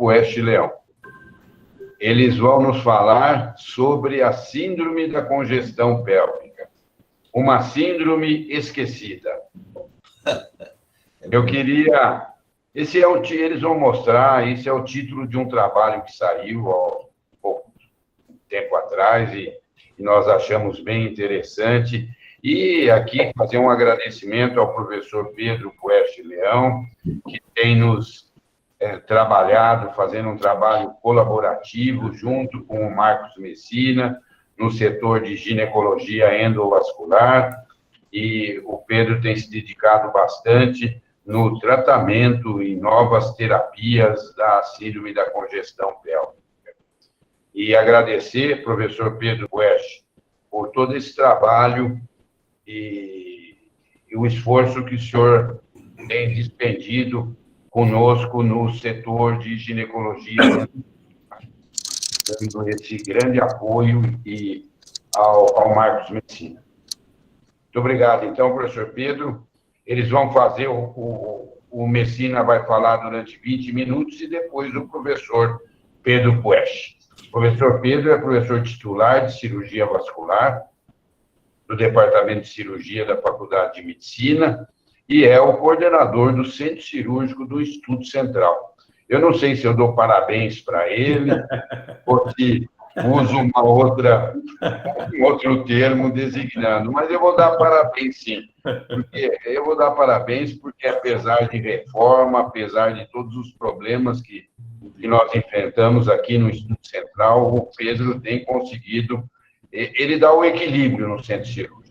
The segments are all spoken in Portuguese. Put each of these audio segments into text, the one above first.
Puech Leão. Eles vão nos falar sobre a síndrome da congestão pélvica, uma síndrome esquecida. Eu queria... eles vão mostrar, esse é o título de um trabalho que saiu há pouco tempo atrás e nós achamos bem interessante. E aqui fazer um agradecimento ao professor Pedro Puech Leão, que tem nos trabalhado, fazendo um trabalho colaborativo junto com o Marcos Messina, no setor de ginecologia endovascular, e o Pedro tem se dedicado bastante no tratamento e novas terapias da síndrome da congestão pélvica. E agradecer, professor Pedro Puech, por todo esse trabalho e o esforço que o senhor tem despendido conosco no setor de ginecologia, dando esse grande apoio ao Marcos Messina. Muito obrigado. Então, professor Pedro, eles vão fazer, o Messina vai falar durante 20 minutos e depois o professor Pedro Puech. O professor Pedro é professor titular de cirurgia vascular do Departamento de Cirurgia da Faculdade de Medicina e é o coordenador do Centro Cirúrgico do Instituto Central. Eu não sei se eu dou parabéns para ele, porque uso um outro termo designando, mas eu vou dar parabéns, sim. Porque apesar de reforma, apesar de todos os problemas que nós enfrentamos aqui no Instituto Central, o Pedro tem conseguido, ele dá o equilíbrio no centro cirúrgico.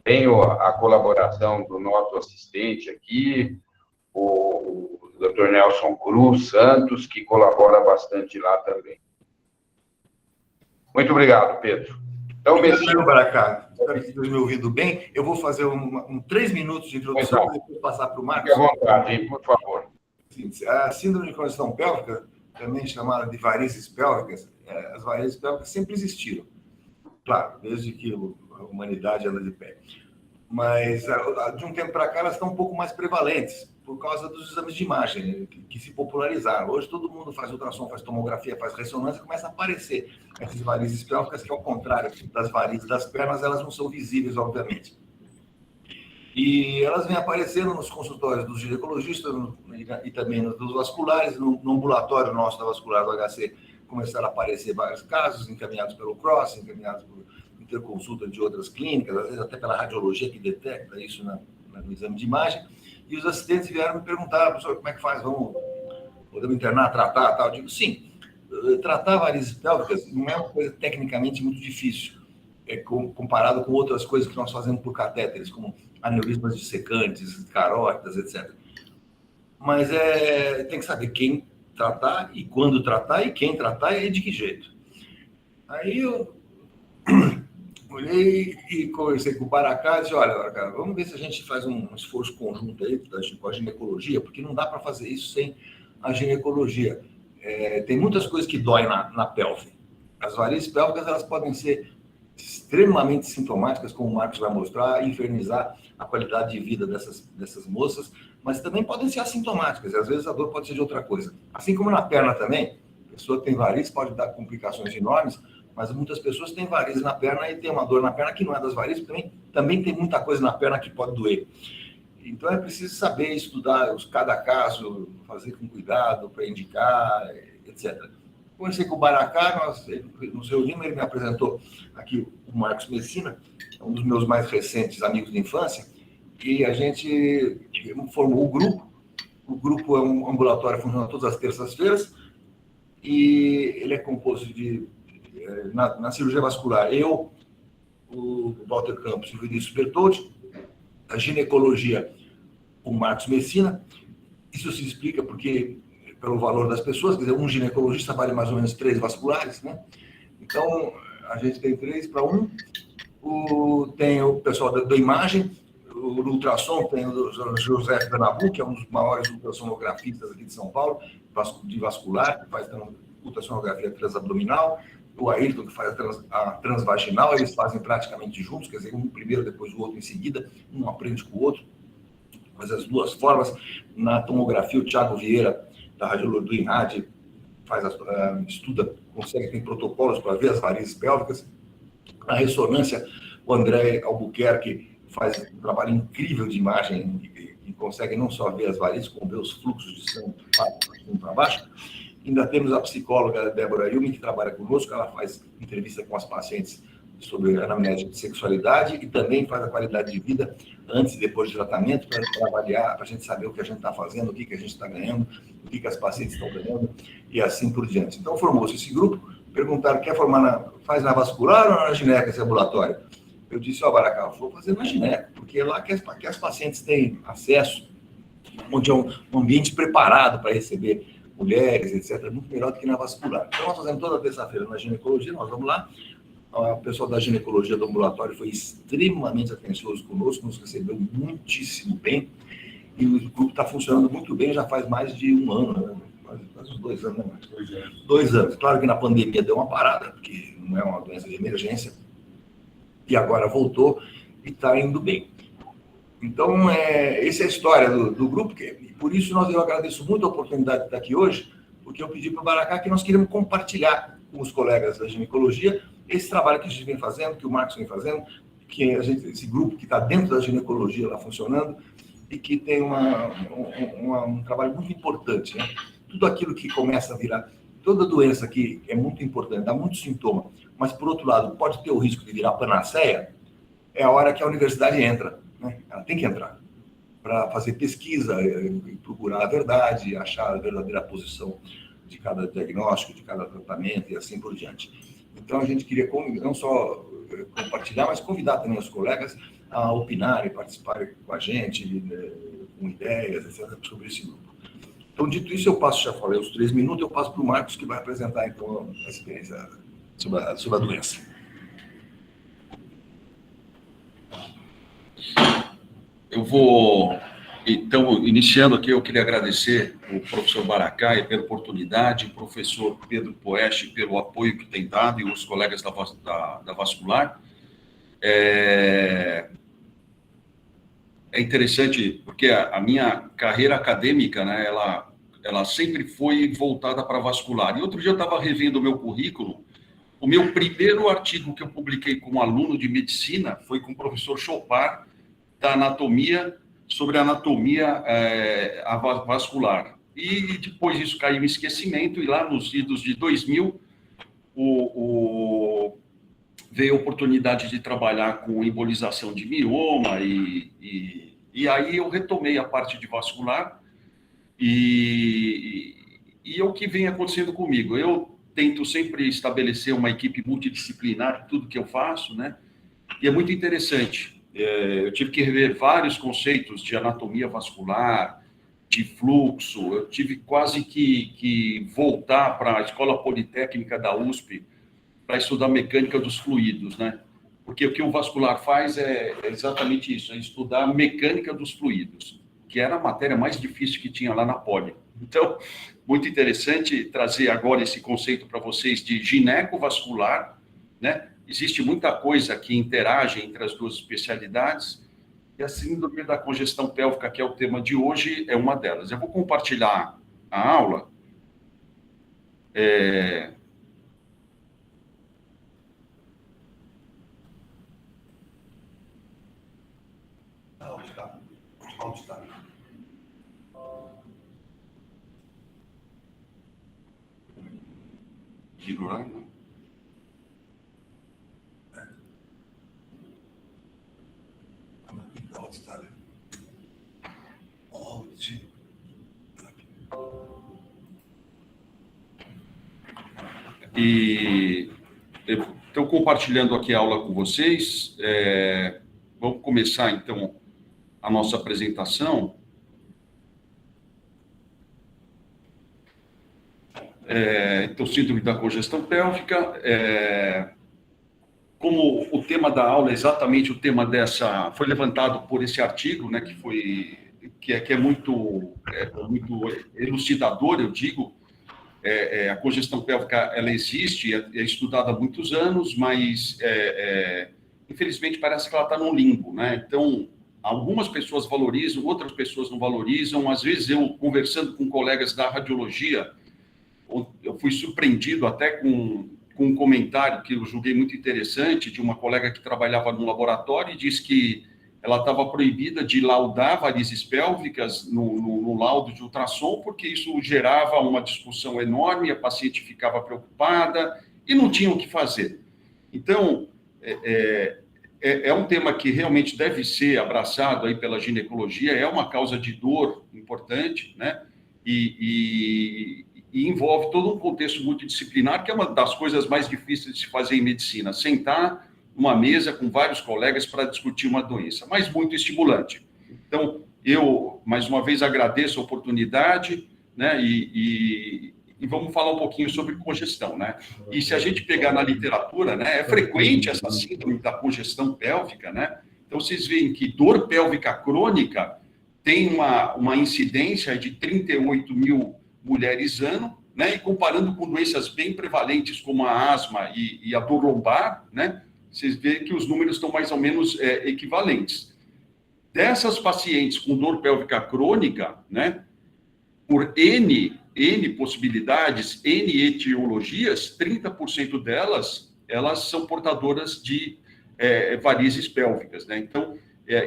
Tenho a colaboração do nosso assistente aqui, o Dr. Nelson Cruz Santos, que colabora bastante lá também. Muito obrigado, Pedro. Então, Messina, Baracá, espero que estejam me ouvindo bem. Eu vou fazer 3 minutos de introdução para depois passar para o Marcos. Fique à vontade, por favor. A síndrome de congestão pélvica, também chamada de varizes pélvicas, as varizes pélvicas sempre existiram. Claro, desde que a humanidade anda de pé. Mas, de um tempo para cá, elas estão um pouco mais prevalentes, por causa dos exames de imagem, que se popularizaram. Hoje, todo mundo faz ultrassom, faz tomografia, faz ressonância, começa a aparecer essas varizes pélvicas, que, ao contrário das varizes das pernas, elas não são visíveis, obviamente. E elas vêm aparecendo nos consultórios dos ginecologistas e também nos vasculares. No ambulatório nosso da vascular do HC, começaram a aparecer vários casos, encaminhados pelo CROSS, encaminhados por interconsulta de outras clínicas, às vezes até pela radiologia que detecta isso no exame de imagem. E os assistentes vieram me perguntar: professor, como é que faz? Podemos internar, tratar, tal? Eu digo, sim. Tratar varizes pélvicas não é uma coisa tecnicamente muito difícil, comparado com outras coisas que nós fazemos por catéteres, como aneurismas dissecantes, carótidas, etc. Mas tem que saber quem tratar e quando tratar e quem tratar e de que jeito. Aí eu olhei e conversei com o Baracá e disse: olha, Baracá, vamos ver se a gente faz um esforço conjunto aí com a ginecologia, porque não dá para fazer isso sem a ginecologia. Tem muitas coisas que doem na pelve. As varizes pélvicas, elas podem ser extremamente sintomáticas, como o Marcos vai mostrar, infernizar a qualidade de vida dessas moças, mas também podem ser assintomáticas, e às vezes a dor pode ser de outra coisa. Assim como na perna também, a pessoa que tem varizes pode dar complicações enormes, mas muitas pessoas têm varizes na perna e tem uma dor na perna que não é das varizes, também tem muita coisa na perna que pode doer. Então é preciso saber estudar cada caso, fazer com cuidado para indicar, etc. Conversei com o Baracá, nós nos reunimos, ele me apresentou aqui o Marcos Messina, um dos meus mais recentes amigos de infância, e a gente formou o grupo. O grupo é um ambulatório que funciona todas as terças-feiras, e ele é composto na cirurgia vascular, eu, o Walter Campos e o Vinícius Bertoldi, a ginecologia, o Marcos Messina. Isso se explica pelo valor das pessoas, quer dizer, um ginecologista vale mais ou menos 3 vasculares, né? Então, a gente tem 3 para 1. Tem o pessoal da imagem, o ultrassom, tem o José Danabu, que é um dos maiores ultrassonografistas aqui de São Paulo, de vascular, que faz ultrassonografia transabdominal, o Ayrton, que faz a transvaginal. Eles fazem praticamente juntos, quer dizer, um primeiro, depois o outro em seguida, um aprende com o outro, mas as duas formas. Na tomografia, o Thiago Vieira, da radiologia do INAD, estuda, consegue, tem protocolos para ver as varizes pélvicas. A ressonância, o André Albuquerque faz um trabalho incrível de imagem e consegue não só ver as varizes, como ver os fluxos de sangue para baixo. Ainda temos a psicóloga Débora Yumi, que trabalha conosco, ela faz entrevista com as pacientes sobre anamnese de sexualidade e também faz a qualidade de vida antes e depois do tratamento, para avaliar, para a gente saber o que a gente está fazendo, o que a gente está ganhando, o que as pacientes estão ganhando e assim por diante. Então, formou-se esse grupo, perguntaram, quer faz na vascular ou na gineca esse ambulatório? Eu disse, Baracá, vou fazer na gineca, porque é lá que as pacientes têm acesso, onde é um ambiente preparado para receber mulheres, etc., muito melhor do que na vascular. Então, nós fazemos toda terça-feira na ginecologia, nós vamos lá, o pessoal da ginecologia do ambulatório foi extremamente atencioso conosco, nos recebeu muitíssimo bem, e o grupo está funcionando muito bem, já faz mais de um ano, né? Faz uns 2 anos, né, Marcos? 2 anos. Claro que na pandemia deu uma parada, porque não é uma doença de emergência, e agora voltou e está indo bem. Então, essa é a história do grupo, e por isso eu agradeço muito a oportunidade de estar aqui hoje, porque eu pedi para o Baracá que nós queremos compartilhar com os colegas da ginecologia esse trabalho que a gente vem fazendo, que o Marcos vem fazendo, que esse grupo que está dentro da ginecologia lá funcionando, e que tem um trabalho muito importante, né? Tudo aquilo que começa a virar, toda doença que é muito importante, dá muito sintoma, mas, por outro lado, pode ter o risco de virar panaceia, é a hora que a universidade entra, né? Ela tem que entrar para fazer pesquisa, procurar a verdade, achar a verdadeira posição de cada diagnóstico, de cada tratamento e assim por diante. Então, a gente queria não só compartilhar, mas convidar também os colegas a opinar e participarem com a gente, com ideias, etc., sobre esse grupo. Então, dito isso, já falei os 3 minutos, eu passo para o Marcos, que vai apresentar, então, a experiência sobre a doença. Eu vou, então, iniciando aqui, eu queria agradecer o professor Baracá pela oportunidade, o professor Pedro Poeste pelo apoio que tem dado e os colegas da Vascular. É interessante, porque a minha carreira acadêmica, né, ela sempre foi voltada para vascular. E outro dia eu estava revendo o meu currículo, o meu primeiro artigo que eu publiquei como aluno de medicina foi com o professor Chopar, da anatomia, sobre a anatomia vascular. E depois isso caiu em esquecimento, e lá nos idos de 2000, veio a oportunidade de trabalhar com embolização de mioma, e aí eu retomei a parte de vascular, e é o que vem acontecendo comigo. Eu tento sempre estabelecer uma equipe multidisciplinar em tudo que eu faço, né? E é muito interessante. Eu tive que rever vários conceitos de anatomia vascular, de fluxo. Eu tive quase que voltar para a Escola Politécnica da USP para estudar mecânica dos fluidos, né? Porque o que o vascular faz é exatamente isso, é estudar a mecânica dos fluidos, que era a matéria mais difícil que tinha lá na Poli. Então, muito interessante trazer agora esse conceito para vocês de ginecovascular, né? Existe muita coisa que interage entre as duas especialidades, e a síndrome da congestão pélvica, que é o tema de hoje, é uma delas. Eu vou compartilhar a aula. Onde está? Girolar, não? Onde está? Onde? E estou compartilhando aqui a aula com vocês. Vamos começar, então, a nossa apresentação. Então, síndrome da congestão pélvica. Como o tema da aula é exatamente o tema foi levantado por esse artigo, né, que é muito elucidador, eu digo. A congestão pélvica, ela existe, é estudada há muitos anos, mas, infelizmente, parece que ela está num limbo, né? Então, algumas pessoas valorizam, outras pessoas não valorizam. Às vezes, eu, conversando com colegas da radiologia, eu fui surpreendido até com um comentário que eu julguei muito interessante de uma colega que trabalhava no laboratório e disse que ela estava proibida de laudar varizes pélvicas no laudo de ultrassom, porque isso gerava uma discussão enorme, a paciente ficava preocupada e não tinha o que fazer. Então, é um tema que realmente deve ser abraçado aí pela ginecologia, é uma causa de dor importante, né? E envolve todo um contexto multidisciplinar, que é uma das coisas mais difíceis de se fazer em medicina, sentar numa mesa com vários colegas para discutir uma doença, mas muito estimulante. Então, eu, mais uma vez, agradeço a oportunidade, né, e vamos falar um pouquinho sobre congestão, né? E se a gente pegar na literatura, né, é frequente essa síndrome da congestão pélvica, né? Então, vocês veem que dor pélvica crônica tem uma incidência de 38 mil mulheres ano, né? E comparando com doenças bem prevalentes como a asma e a dor lombar, né? Vocês veem que os números estão mais ou menos equivalentes. Dessas pacientes com dor pélvica crônica, né? Por N possibilidades, N etiologias, 30% delas, elas são portadoras de varizes pélvicas, né? Então,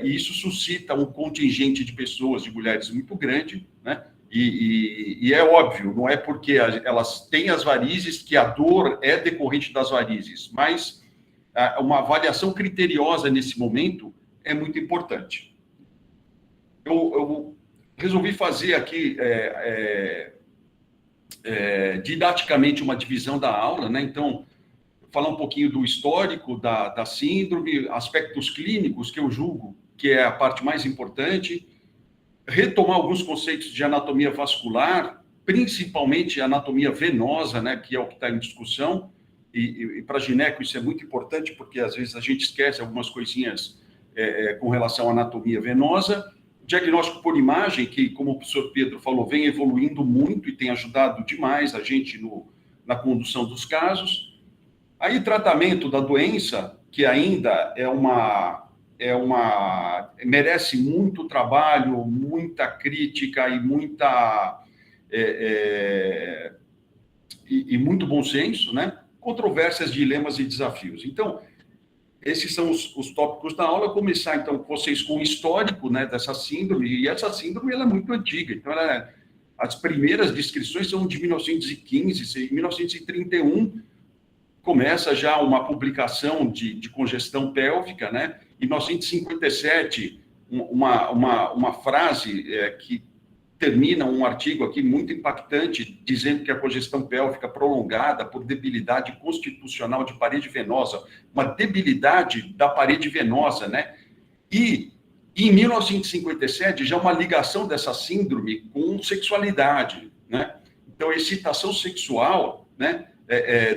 isso suscita um contingente de pessoas, de mulheres muito grande, né? E é óbvio, não é porque elas têm as varizes que a dor é decorrente das varizes, mas uma avaliação criteriosa nesse momento é muito importante. Eu resolvi fazer aqui didaticamente uma divisão da aula, né? Então, falar um pouquinho do histórico da síndrome, aspectos clínicos que eu julgo que é a parte mais importante, retomar alguns conceitos de anatomia vascular, principalmente anatomia venosa, né, que é o que está em discussão, e para gineco isso é muito importante, porque às vezes a gente esquece algumas coisinhas com relação à anatomia venosa, diagnóstico por imagem, que, como o professor Pedro falou, vem evoluindo muito e tem ajudado demais a gente na condução dos casos. Aí, tratamento da doença, que ainda merece muito trabalho, muita crítica e muito bom senso, né? Controvérsias, dilemas e desafios. Então, esses são os tópicos da aula. Começar, então, com vocês com o histórico, né, dessa síndrome, e essa síndrome ela é muito antiga. Então, as primeiras descrições são de 1915, em 1931, começa já uma publicação de congestão pélvica, né? Em 1957, uma frase que termina um artigo aqui muito impactante, dizendo que a congestão pélvica prolongada por debilidade constitucional de parede venosa, uma debilidade da parede venosa, né? E em 1957, já uma ligação dessa síndrome com sexualidade, né? Então, excitação sexual, né?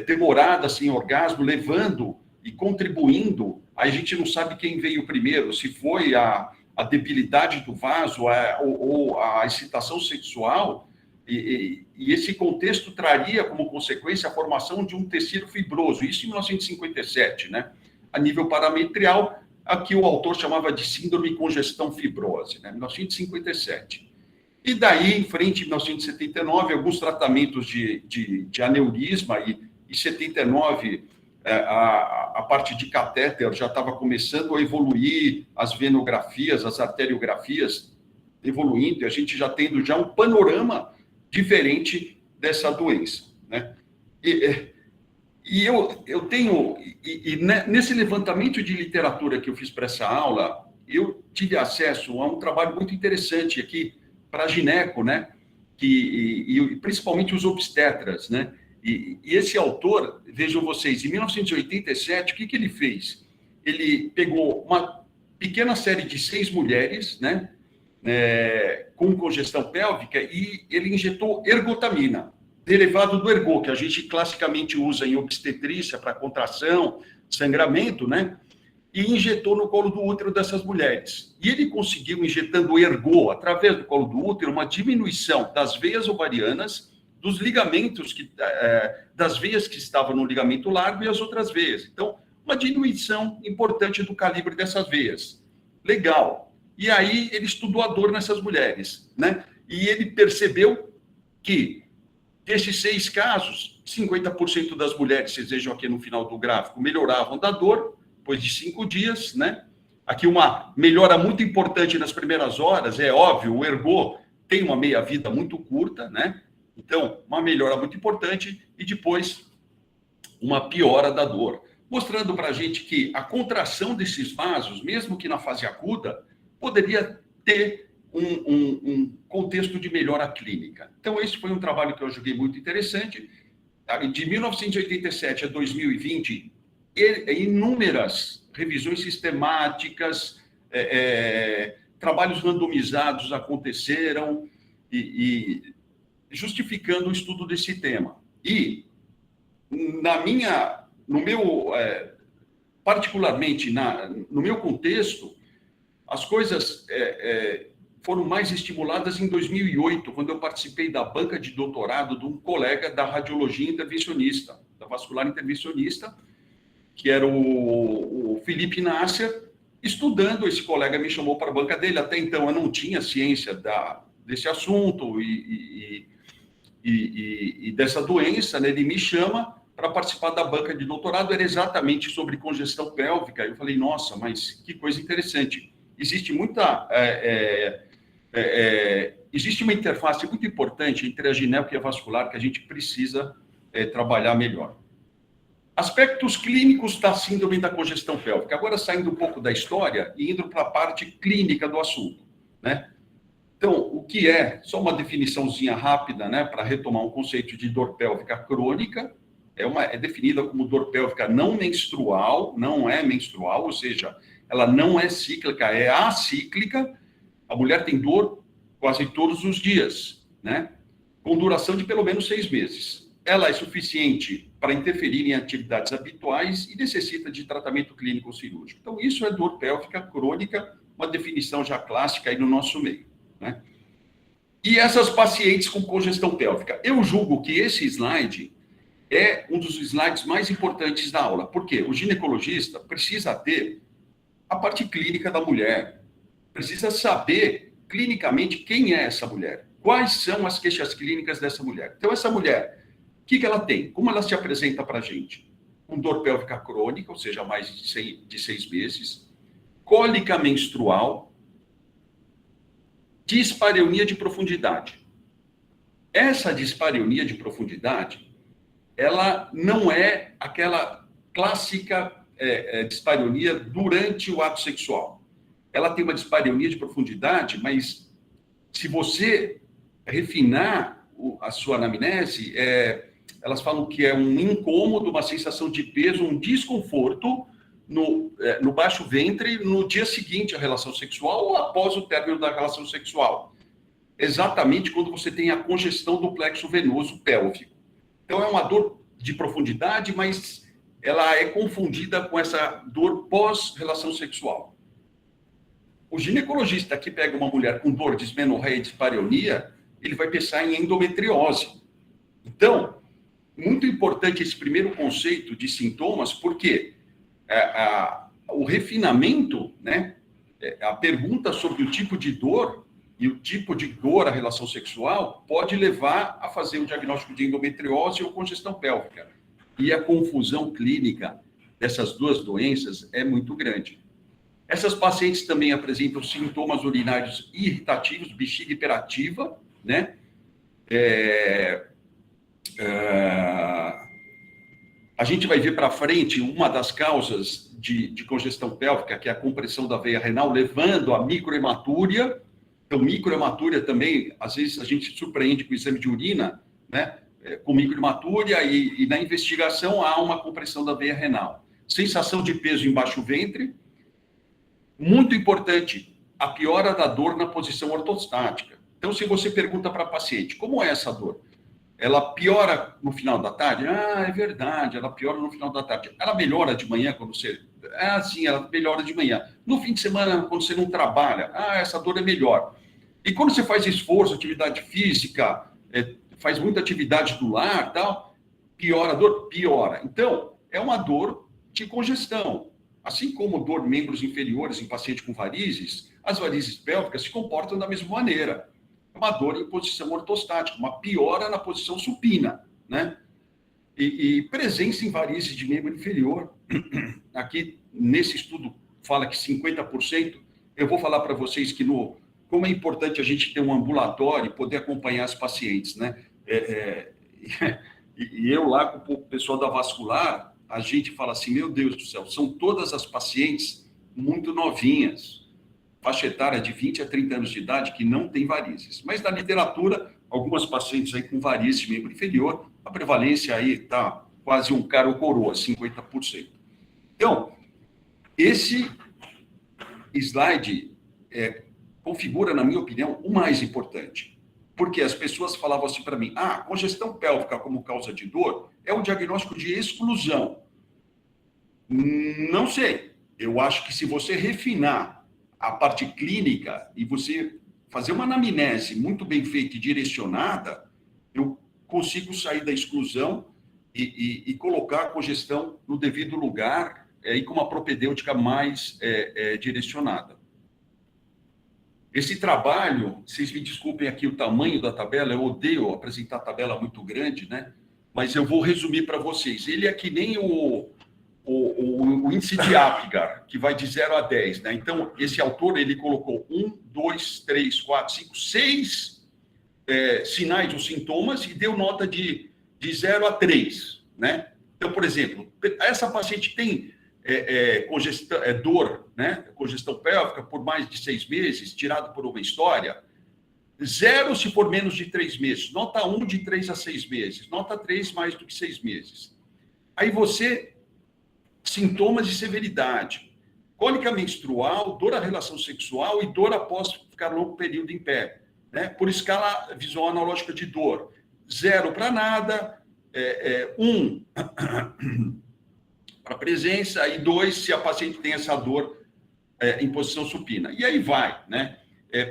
Demorada, sem orgasmo, levando e contribuindo, a gente não sabe quem veio primeiro, se foi a debilidade do vaso ou a excitação sexual, e esse contexto traria como consequência a formação de um tecido fibroso, isso em 1957, né? A nível parametrial, aqui o autor chamava de síndrome congestão fibrose, né? 1957. E daí, em frente, em 1979, alguns tratamentos de aneurisma, e 79, a parte de catéter já estava começando a evoluir, as venografias, as arteriografias evoluindo, e a gente já tendo já um panorama diferente dessa doença, né? E eu tenho, nesse levantamento de literatura que eu fiz para essa aula, eu tive acesso a um trabalho muito interessante aqui, para gineco, né? E principalmente os obstetras, né? E esse autor, vejam vocês, em 1987, o que ele fez? Ele pegou uma pequena série de 6 mulheres, né? Com congestão pélvica, e ele injetou ergotamina, derivado do ergo, que a gente classicamente usa em obstetrícia para contração, sangramento, né? E injetou no colo do útero dessas mulheres. E ele conseguiu, injetando ergo através do colo do útero, uma diminuição das veias ovarianas, dos ligamentos, das veias que estavam no ligamento largo e as outras veias. Então, uma diminuição importante do calibre dessas veias. Legal. E aí ele estudou a dor nessas mulheres, né? E ele percebeu que Desses 6 casos, 50% das mulheres, vocês vejam aqui no final do gráfico, melhoravam da dor, depois de 5 dias, né? Aqui uma melhora muito importante nas primeiras horas, é óbvio, o ergo tem uma meia-vida muito curta, né? Então, uma melhora muito importante e depois uma piora da dor, mostrando para a gente que a contração desses vasos, mesmo que na fase aguda, poderia ter um contexto de melhora clínica. Então, esse foi um trabalho que eu julguei muito interessante. De 1987 a 2020, inúmeras revisões sistemáticas, trabalhos randomizados aconteceram e justificando o estudo desse tema. E particularmente no meu contexto, as coisas foram mais estimuladas em 2008, quando eu participei da banca de doutorado de um colega da radiologia intervencionista, da vascular intervencionista, que era o Felipe Nasser, estudando. Esse colega me chamou para a banca dele. Até então eu não tinha ciência desse assunto e dessa doença, né? Ele me chama para participar da banca de doutorado, era exatamente sobre congestão pélvica. Eu falei, nossa, mas que coisa interessante. Existe uma interface muito importante entre a gineco e a vascular que a gente precisa trabalhar melhor. Aspectos clínicos da síndrome da congestão pélvica. Agora, saindo um pouco da história e indo para a parte clínica do assunto, né? Então, o que é? Só uma definiçãozinha rápida, né, para retomar um conceito de dor pélvica crônica. É definida como dor pélvica não menstrual, ou seja, ela não é cíclica, é acíclica. A mulher tem dor quase todos os dias, né? Com duração de pelo menos 6 meses. Ela é suficiente para interferir em atividades habituais e necessita de tratamento clínico ou cirúrgico. Então, isso é dor pélvica crônica, uma definição já clássica aí no nosso meio, né? E essas pacientes com congestão pélvica? Eu julgo que esse slide é um dos slides mais importantes da aula. Por quê? O ginecologista precisa ter a parte clínica da mulher, precisa saber clinicamente quem é essa mulher, quais são as queixas clínicas dessa mulher. Então, essa mulher, o que ela tem? Como ela se apresenta para a gente? Com dor pélvica crônica, ou seja, mais de 6 meses, cólica menstrual, dispareunia de profundidade. Essa dispareunia de profundidade, ela não é aquela clássica dispareunia durante o ato sexual. Ela tem uma dispareunia de profundidade, mas se você refinar a sua anamnese, elas falam que é um incômodo, uma sensação de peso, um desconforto no baixo ventre no dia seguinte à relação sexual ou após o término da relação sexual. Exatamente quando você tem a congestão do plexo venoso pélvico. Então, é uma dor de profundidade, mas ela é confundida com essa dor pós-relação sexual. O ginecologista que pega uma mulher com dor de dismenorreia e dispareunia, ele vai pensar em endometriose. Então, muito importante esse primeiro conceito de sintomas, porque o refinamento, né, a pergunta sobre o tipo de dor e o tipo de dor à relação sexual pode levar a fazer o diagnóstico de endometriose ou congestão pélvica. E a confusão clínica dessas duas doenças é muito grande. Essas pacientes também apresentam sintomas urinários irritativos, bexiga hiperativa, né? A gente vai ver para frente uma das causas de congestão pélvica, que é a compressão da veia renal, levando a microhematúria. Então, microhematúria também, às vezes a gente se surpreende com o exame de urina, né? Com microhematúria e na investigação há uma compressão da veia renal. Sensação de peso em baixo ventre. Muito importante, a piora da dor na posição ortostática. Então, se você pergunta para a paciente, como é essa dor? Ela piora no final da tarde? Ah, é verdade, ela piora no final da tarde. Ela melhora de manhã quando você... Ah, sim, ela melhora de manhã. No fim de semana, quando você não trabalha, essa dor é melhor. E quando você faz esforço, atividade física, faz muita atividade do lar, tal, piora a dor? Piora. Então, é uma dor de congestão. Assim como dor membros inferiores em paciente com varizes, as varizes pélvicas se comportam da mesma maneira. uma dor em posição ortostática, uma piora na posição supina, né? E presença em varizes de membro inferior. Aqui, nesse estudo, fala que 50%. Eu vou falar para vocês que como é importante a gente ter um ambulatório e poder acompanhar as pacientes, né? E eu lá com o pessoal da vascular, a gente fala assim, meu Deus do céu, são todas as pacientes muito novinhas, faixa etária de 20 a 30 anos de idade, que não tem varizes. Mas na literatura, algumas pacientes aí com varizes de membro inferior, a prevalência aí está quase um cara ou coroa, 50%. Então, esse slide configura, na minha opinião, o mais importante. Porque as pessoas falavam assim para mim, congestão pélvica como causa de dor é um diagnóstico de exclusão. Não sei. Eu acho que se você refinar a parte clínica e você fazer uma anamnese muito bem feita e direcionada, eu consigo sair da exclusão e colocar a congestão no devido lugar e com uma propedêutica mais direcionada. Esse trabalho, vocês me desculpem aqui o tamanho da tabela, eu odeio apresentar tabela muito grande, né? Mas eu vou resumir para vocês. Ele é que nem o índice de Apgar, que vai de 0 a 10, né? Então, esse autor, ele colocou 1, 2, 3, 4, 5, 6 sinais ou sintomas e deu nota de 0 a 3, né? Então, por exemplo, essa paciente tem dor, né? Congestão pélvica por mais de 6 meses, tirado por uma história. 0 se for menos de 3 meses. Nota 1 de 3 a 6 meses. Nota 3 mais do que 6 meses. Aí sintomas de severidade. Cólica menstrual, dor à relação sexual e dor após ficar longo período em pé. Né? Por escala visual analógica de dor. 0 para nada. 1 para presença e 2 se a paciente tem essa dor em posição supina. E aí vai, né?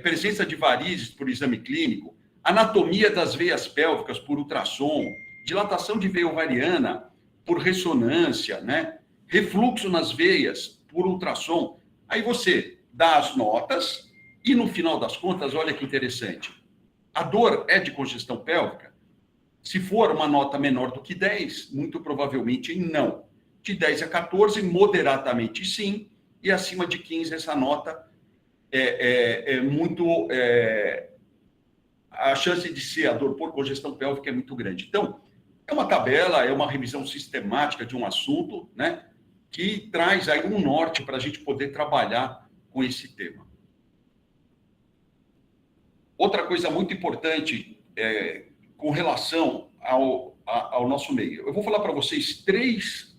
Presença de varizes por exame clínico, anatomia das veias pélvicas por ultrassom, dilatação de veia ovariana por ressonância, né? Refluxo nas veias por ultrassom. Aí você dá as notas e, no final das contas, olha que interessante. A dor é de congestão pélvica? Se for uma nota menor do que 10, muito provavelmente não. De 10 a 14, moderadamente sim, e acima de 15, essa nota muito... a chance de ser a dor por congestão pélvica é muito grande. Então, é uma tabela, é uma revisão sistemática de um assunto, né, que traz aí um norte para a gente poder trabalhar com esse tema. Outra coisa muito importante com relação ao nosso meio. Eu vou falar para vocês três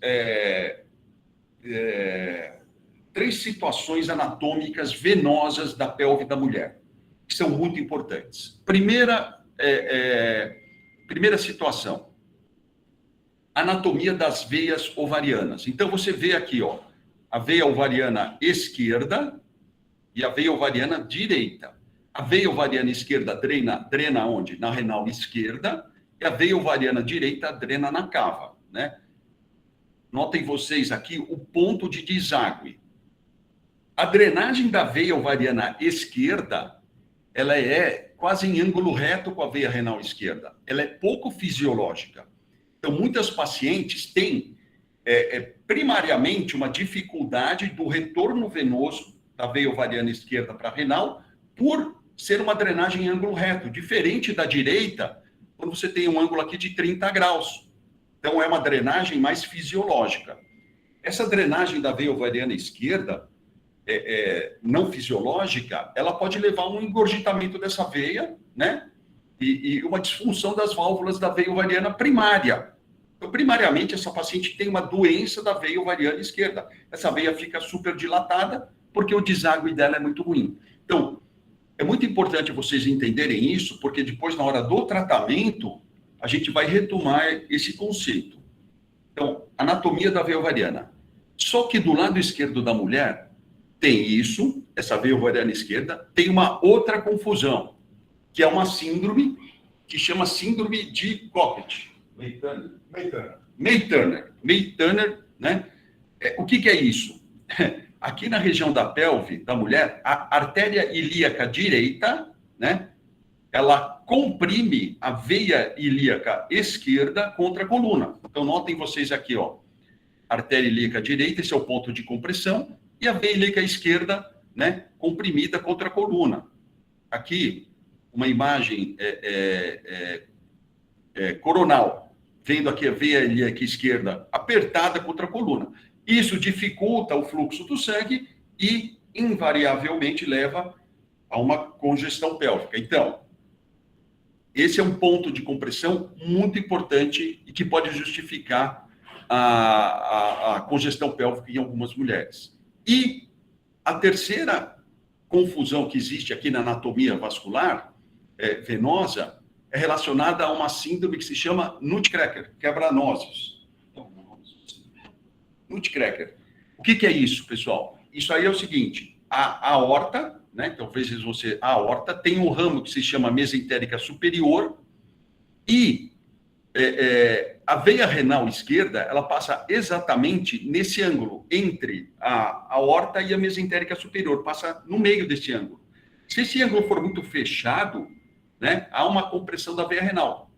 situações anatômicas venosas da pelve da mulher, que são muito importantes. Primeira situação, anatomia das veias ovarianas. Então, você vê aqui, ó, a veia ovariana esquerda e a veia ovariana direita. A veia ovariana esquerda drena onde? Na renal esquerda, e a veia ovariana direita drena na cava, né? Notem vocês aqui o ponto de deságue. A drenagem da veia ovariana esquerda, ela é quase em ângulo reto com a veia renal esquerda. Ela é pouco fisiológica. Então, muitas pacientes têm, primariamente, uma dificuldade do retorno venoso da veia ovariana esquerda para a renal por ser uma drenagem em ângulo reto, diferente da direita, quando você tem um ângulo aqui de 30 graus. Então, é uma drenagem mais fisiológica. Essa drenagem da veia ovariana esquerda, não fisiológica, ela pode levar a um engorgitamento dessa veia, né? E uma disfunção das válvulas da veia ovariana primária. Então, primariamente, essa paciente tem uma doença da veia ovariana esquerda. Essa veia fica super dilatada porque o deságue dela é muito ruim. Então, é muito importante vocês entenderem isso, porque depois, na hora do tratamento, a gente vai retomar esse conceito. Então, anatomia da veia ovariana. Só que do lado esquerdo da mulher, tem isso, essa veia ovariana esquerda, tem uma outra confusão, que é uma síndrome que chama síndrome de Cockett. May-Turner, né? O que é isso? Aqui na região da pelve da mulher, a artéria ilíaca direita, né? ela comprime a veia ilíaca esquerda contra a coluna. Então, notem vocês aqui, ó, artéria ilíaca direita, esse é o ponto de compressão, e a veia ilíaca esquerda, né, comprimida contra a coluna. Aqui, uma imagem coronal, vendo aqui a veia ilíaca esquerda apertada contra a coluna. Isso dificulta o fluxo do sangue e, invariavelmente, leva a uma congestão pélvica. Então, esse é um ponto de compressão muito importante e que pode justificar a congestão pélvica em algumas mulheres. E a terceira confusão que existe aqui na anatomia vascular venosa é relacionada a uma síndrome que se chama Nutcracker, quebra-nozes. Nutcracker. O que é isso, pessoal? Isso aí é o seguinte, a aorta, né? Então, vezes você, a aorta tem um ramo que se chama mesentérica superior e a veia renal esquerda, ela passa exatamente nesse ângulo, entre a aorta e a mesentérica superior, passa no meio desse ângulo. Se esse ângulo for muito fechado, né, há uma compressão da veia renal.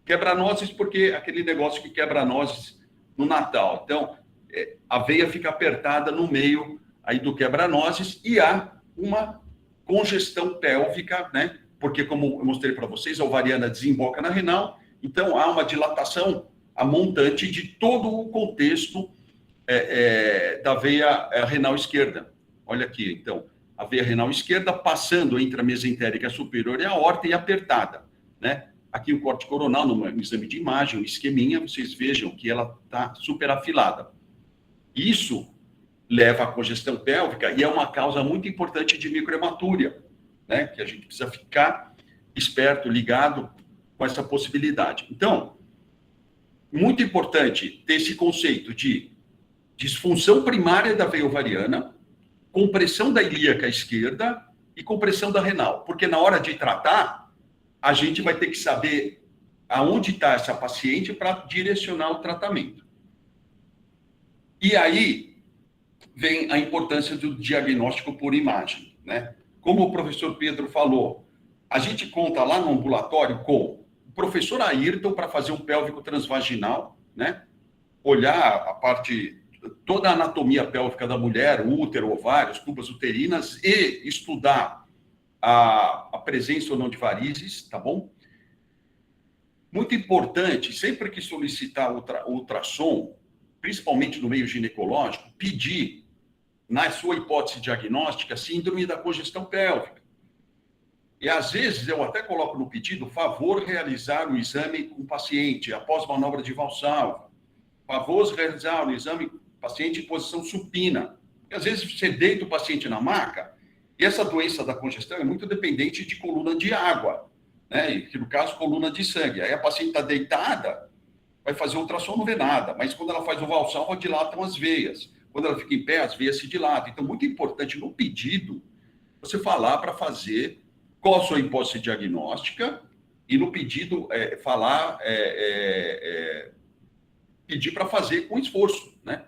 Quebra-nozes, porque aquele negócio que quebra nozes no Natal. Então, a veia fica apertada no meio aí do quebra-nozes e há uma congestão pélvica, né? Porque, como eu mostrei para vocês, a ovariana desemboca na renal, então há uma dilatação a montante de todo o contexto da veia renal esquerda. Olha aqui, então, a veia renal esquerda passando entre a mesentérica superior e a aorta e apertada, né? Aqui o corte coronal, no exame de imagem, um esqueminha, vocês vejam que ela está super afilada. Isso leva à congestão pélvica e é uma causa muito importante de microhematúria, né? Que a gente precisa ficar esperto, ligado com essa possibilidade. Então, muito importante ter esse conceito de disfunção primária da veia ovariana, compressão da ilíaca esquerda e compressão da renal, porque na hora de tratar, a gente vai ter que saber aonde está essa paciente para direcionar o tratamento. E aí vem a importância do diagnóstico por imagem, né? Como o professor Pedro falou, a gente conta lá no ambulatório com o professor Ayrton para fazer um pélvico transvaginal, né? Olhar a parte, toda a anatomia pélvica da mulher, útero, ovários, tubas uterinas e estudar a presença ou não de varizes, tá bom? Muito importante, sempre que solicitar ultrassom, principalmente no meio ginecológico, pedir, na sua hipótese diagnóstica, síndrome da congestão pélvica. E, às vezes, eu até coloco no pedido, favor realizar o exame com o paciente após manobra de Valsalva. Favor realizar o exame paciente em posição supina. E, às vezes, você deita o paciente na maca, e essa doença da congestão é muito dependente de coluna de água, né? E, que, no caso, coluna de sangue. Aí a paciente está deitada, vai fazer ultrassom, não vê nada, mas quando ela faz o Valsalva, dilatam as veias. Quando ela fica em pé, as veias se dilatam. Então, muito importante no pedido, você falar para fazer qual a sua hipótese diagnóstica e no pedido pedir para fazer com esforço, né?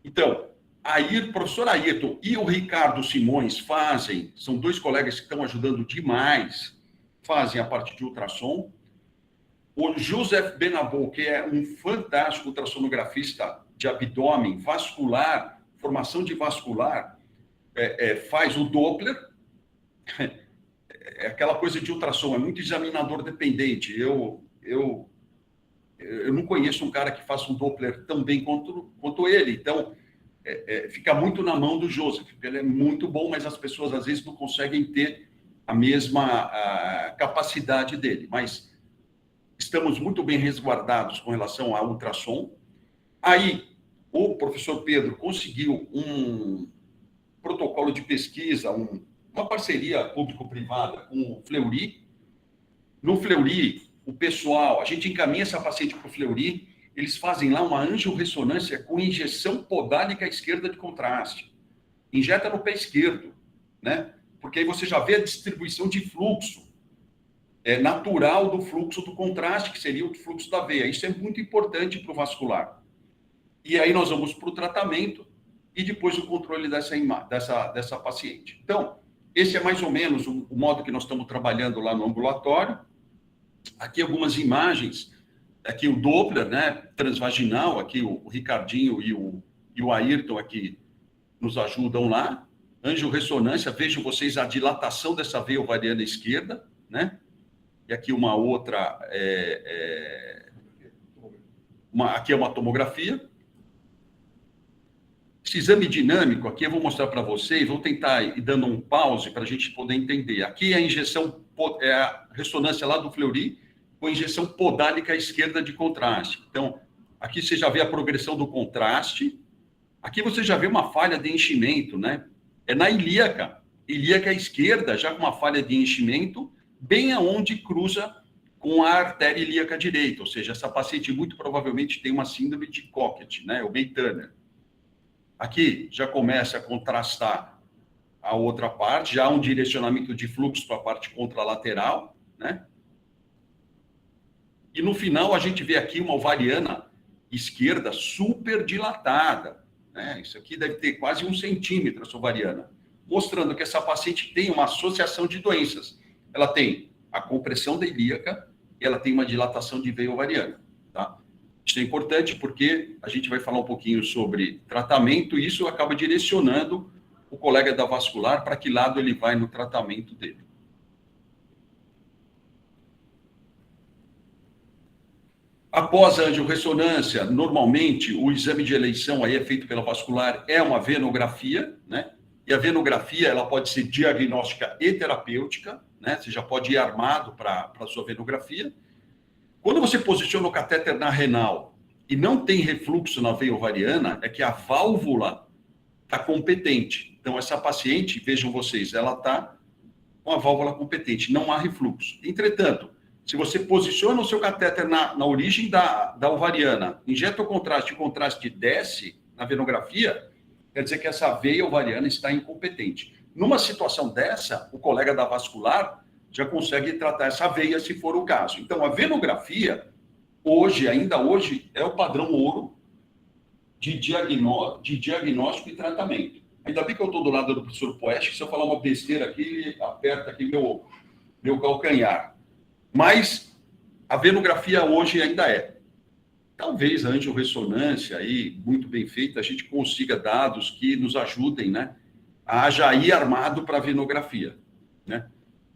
Então, o professor Ayrton e o Ricardo Simões fazem, são dois colegas que estão ajudando demais, fazem a parte de ultrassom. O Joseph Benabou, que é um fantástico ultrassonografista de abdômen vascular, formação de vascular, faz o Doppler. É aquela coisa de ultrassom, é muito examinador dependente. Eu não conheço um cara que faça um Doppler tão bem quanto ele. Então, fica muito na mão do Joseph, porque ele é muito bom, mas as pessoas às vezes não conseguem ter a mesma capacidade dele. Mas estamos muito bem resguardados com relação ao ultrassom. Aí, o professor Pedro conseguiu um protocolo de pesquisa, uma parceria público-privada com o Fleury. No Fleury, o pessoal, a gente encaminha essa paciente para o Fleury, eles fazem lá uma angiorressonância com injeção podálica esquerda de contraste. Injeta no pé esquerdo, né? Porque aí você já vê a distribuição de fluxo natural do fluxo do contraste, que seria o fluxo da veia. Isso é muito importante para o vascular. E aí nós vamos para o tratamento e depois o controle dessa paciente. Então, esse é mais ou menos o modo que nós estamos trabalhando lá no ambulatório. Aqui algumas imagens, aqui o Doppler, né, transvaginal, aqui o Ricardinho e o Ayrton aqui nos ajudam lá. Angiorressonância, vejam vocês a dilatação dessa veia ovariana esquerda, né? E aqui uma outra, aqui é uma tomografia. Esse exame dinâmico aqui eu vou mostrar para vocês, vou tentar ir dando um pause para a gente poder entender. Aqui é a injeção, é a ressonância lá do Fleury, com injeção podálica esquerda de contraste. Então, aqui você já vê a progressão do contraste. Aqui você já vê uma falha de enchimento, né? É na ilíaca esquerda, já com uma falha de enchimento, bem aonde cruza com a artéria ilíaca direita, ou seja, essa paciente muito provavelmente tem uma síndrome de Cockett, né? O May-Turner. Aqui já começa a contrastar a outra parte, já há um direcionamento de fluxo para a parte contralateral, né? E no final a gente vê aqui uma ovariana esquerda super dilatada, né? Isso aqui deve ter quase 1 centímetro essa ovariana, mostrando que essa paciente tem uma associação de doenças. Ela tem a compressão da ilíaca e ela tem uma dilatação de veia ovariana, tá? Isso é importante porque a gente vai falar um pouquinho sobre tratamento e isso acaba direcionando o colega da vascular para que lado ele vai no tratamento dele. Após a angiorressonância, normalmente o exame de eleição aí é feito pela vascular, é uma venografia, né? E a venografia ela pode ser diagnóstica e terapêutica, né? Você já pode ir armado para a sua venografia. Quando você posiciona o catéter na renal e não tem refluxo na veia ovariana, é que a válvula está competente. Então, essa paciente, vejam vocês, ela está com a válvula competente, não há refluxo. Entretanto, se você posiciona o seu catéter na origem da ovariana, injeta o contraste desce na venografia, quer dizer que essa veia ovariana está incompetente. Numa situação dessa, o colega da vascular já consegue tratar essa veia, se for o caso. Então, a venografia, ainda hoje, é o padrão ouro de diagnóstico e tratamento. Ainda bem que eu estou do lado do professor Poeste, que se eu falar uma besteira aqui, ele aperta aqui meu calcanhar. Mas a venografia hoje ainda é. Talvez a angiorressonância, aí, muito bem feita, a gente consiga dados que nos ajudem, né, a já ir armado para a venografia, né?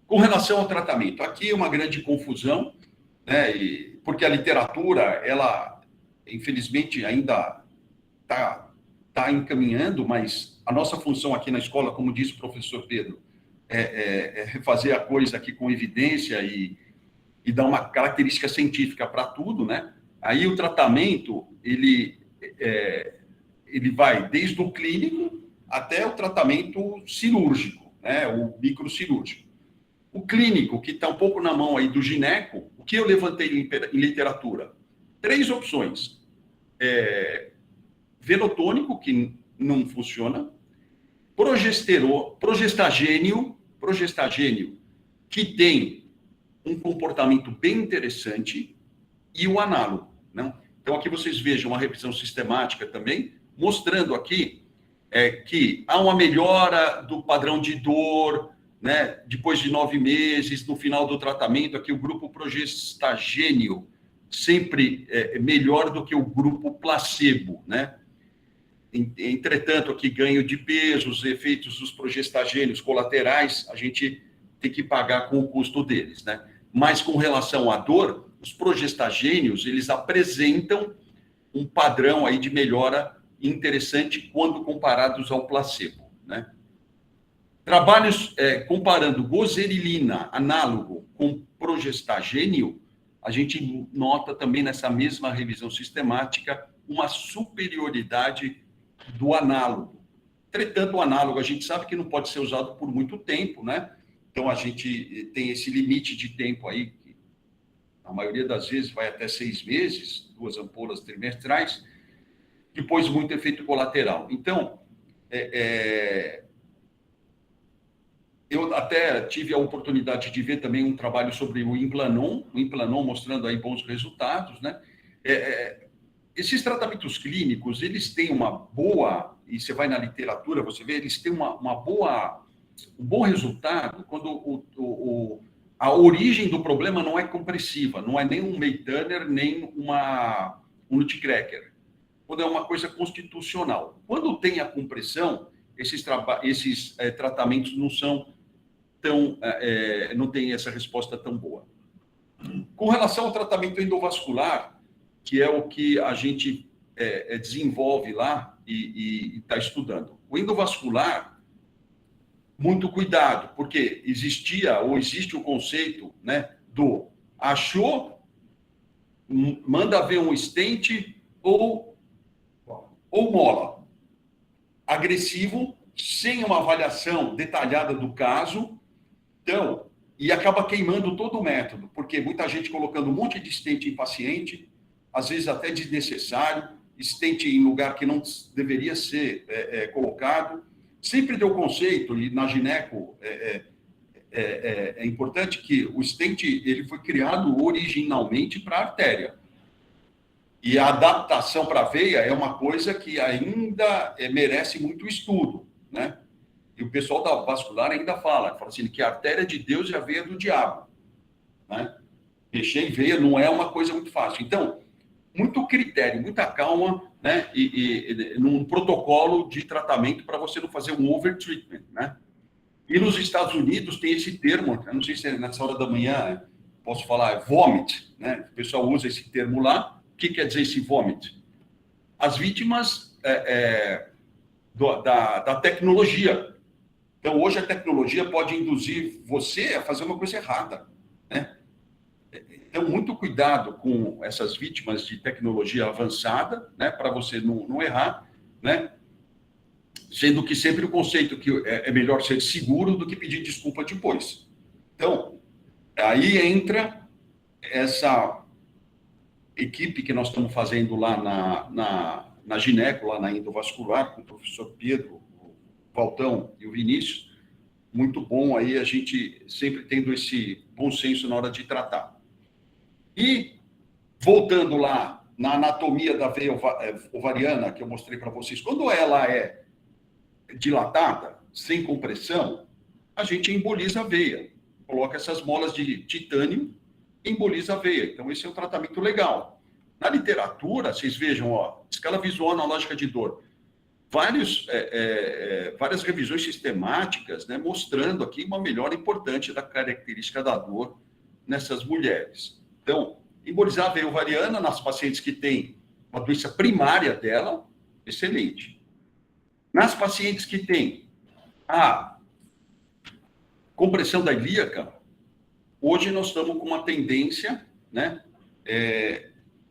Com relação ao tratamento, aqui é uma grande confusão, né? Porque a literatura, ela, infelizmente, ainda está encaminhando, mas a nossa função aqui na escola, como disse o professor Pedro, é fazer a coisa aqui com evidência e dar uma característica científica para tudo, né? Aí o tratamento, ele vai desde o clínico até o tratamento cirúrgico, né? O microcirúrgico. O clínico, que está um pouco na mão aí do gineco, o que eu levantei em literatura? 3 opções. Venotônico, que não funciona. Progestagênio, que tem um comportamento bem interessante, e o análogo, né? Então, aqui vocês vejam uma revisão sistemática também, mostrando aqui que há uma melhora do padrão de dor, né, depois de 9 meses, no final do tratamento, aqui o grupo progestagênio sempre é melhor do que o grupo placebo, né? Entretanto, aqui ganho de peso, os efeitos dos progestagênios colaterais, a gente tem que pagar com o custo deles, né? Mas com relação à dor, os progestagênios, eles apresentam um padrão aí de melhora interessante quando comparados ao placebo, né? Trabalhos comparando gozerilina, análogo, com progestagênio, a gente nota também nessa mesma revisão sistemática uma superioridade do análogo. Entretanto, o análogo a gente sabe que não pode ser usado por muito tempo, né? Então, a gente tem esse limite de tempo aí, que a maioria das vezes vai até 6 meses, 2 ampolas trimestrais, depois muito efeito colateral. Então, eu até tive a oportunidade de ver também um trabalho sobre o Implanon mostrando aí bons resultados, né? Esses tratamentos clínicos, eles têm uma boa, e você vai na literatura, você vê, eles têm uma boa o bom resultado quando a origem do problema não é compressiva, não é nem um Maytanner, nem um nutcracker. Quando é uma coisa constitucional. Quando tem a compressão, esses tratamentos não são tão, não tem essa resposta tão boa. Com relação ao tratamento endovascular, que é o que a gente desenvolve lá e está estudando. O endovascular, muito cuidado, porque existia ou existe o conceito, né, do achou, manda ver um stent ou mola. Agressivo, sem uma avaliação detalhada do caso, então, e acaba queimando todo o método, porque muita gente colocando um monte de stent em paciente, às vezes até desnecessário, stent em lugar que não deveria ser colocado. Sempre deu conceito, e na gineco é importante que o stent ele foi criado originalmente para a artéria. E a adaptação para a veia é uma coisa que ainda merece muito estudo, né? E o pessoal da vascular ainda fala assim, que a artéria é de Deus e a veia é do diabo, né? Mexer em veia não é uma coisa muito fácil. Então, muito critério, muita calma, né? E num protocolo de tratamento para você não fazer um overtreatment, né? E nos Estados Unidos tem esse termo, eu não sei se é nessa hora da manhã, posso falar, vomit, né? O pessoal usa esse termo lá. O que quer dizer esse vômito? As vítimas da tecnologia. Então, hoje a tecnologia pode induzir você a fazer uma coisa errada, né? Então, muito cuidado com essas vítimas de tecnologia avançada, né, para você não errar, né? Sendo que sempre o conceito que é melhor ser seguro do que pedir desculpa depois. Então, aí entra essa equipe que nós estamos fazendo lá na gineco, lá na endovascular, com o professor Pedro, o Valtão e o Vinícius. Muito bom aí a gente sempre tendo esse bom senso na hora de tratar. E, voltando lá na anatomia da veia ovariana, que eu mostrei para vocês, quando ela é dilatada, sem compressão, a gente emboliza a veia. Coloca essas molas de titânio, emboliza a veia. Então, esse é um tratamento legal. Na literatura, vocês vejam, ó, escala visual analógica de dor. Várias revisões sistemáticas, né, mostrando aqui uma melhora importante da característica da dor nessas mulheres. Então, embolizar a veia ovariana nas pacientes que têm uma doença primária dela, excelente. Nas pacientes que têm a compressão da ilíaca, hoje nós estamos com uma tendência, né,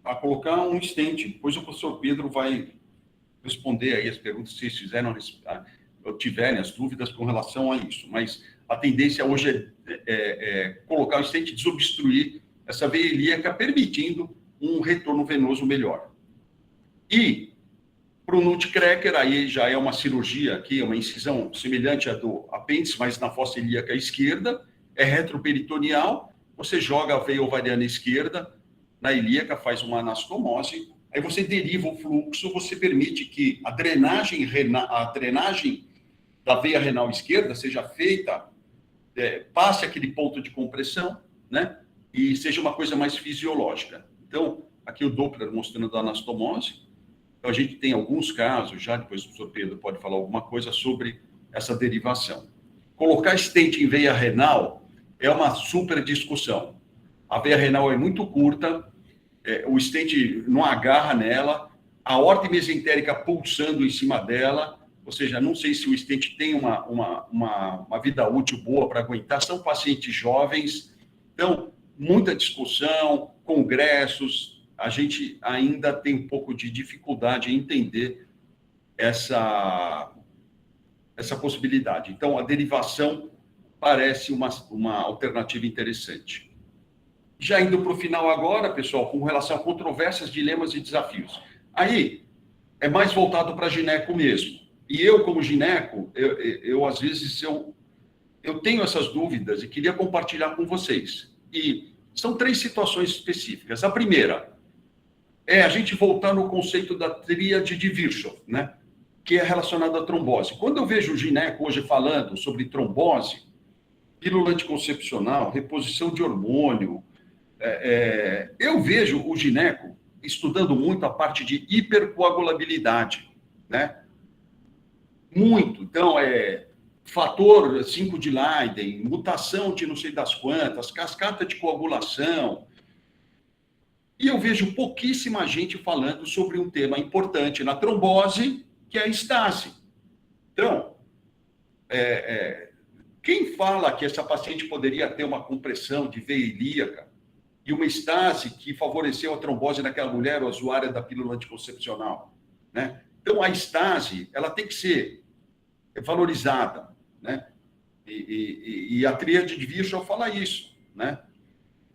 a colocar um stent. Depois o professor Pedro vai responder aí as perguntas que vocês fizeram, ou tiverem as dúvidas com relação a isso. Mas a tendência hoje é colocar o stent, desobstruir essa veia ilíaca, permitindo um retorno venoso melhor. E para o nutcracker, aí já é uma cirurgia aqui, uma incisão semelhante à do apêndice, mas na fossa ilíaca esquerda, é retroperitoneal, você joga a veia ovariana esquerda na ilíaca, faz uma anastomose, aí você deriva o fluxo, você permite que a drenagem da veia renal esquerda seja feita, passe aquele ponto de compressão, né? E seja uma coisa mais fisiológica. Então, aqui o Doppler mostrando a anastomose. Então, a gente tem alguns casos, já depois o professor Pedro pode falar alguma coisa sobre essa derivação. Colocar stent em veia renal é uma super discussão. A veia renal é muito curta, o stent não agarra nela, a aorta mesentérica pulsando em cima dela, ou seja, não sei se o stent tem uma vida útil boa para aguentar, são pacientes jovens, então, muita discussão, congressos, a gente ainda tem um pouco de dificuldade em entender essa possibilidade. Então, a derivação parece uma alternativa interessante. Já indo para o final agora, pessoal, com relação a controvérsias, dilemas e desafios. Aí, é mais voltado para gineco mesmo. E eu, como gineco, eu às vezes, eu tenho essas dúvidas e queria compartilhar com vocês. E são 3 situações específicas. A primeira é a gente voltar no conceito da tríade de Virchow, né? que é relacionado à trombose. Quando eu vejo o gineco hoje falando sobre trombose, pílula anticoncepcional, reposição de hormônio, eu vejo o gineco estudando muito a parte de hipercoagulabilidade, né? Muito. Então, fator 5 de Leiden, mutação de não sei das quantas, cascata de coagulação. E eu vejo pouquíssima gente falando sobre um tema importante na trombose, que é a estase. Então, quem fala que essa paciente poderia ter uma compressão de veia ilíaca e uma estase que favoreceu a trombose naquela mulher usuária da pílula anticoncepcional, né? Então, a estase, ela tem que ser valorizada, né? E a tríade de Virchow fala isso, né?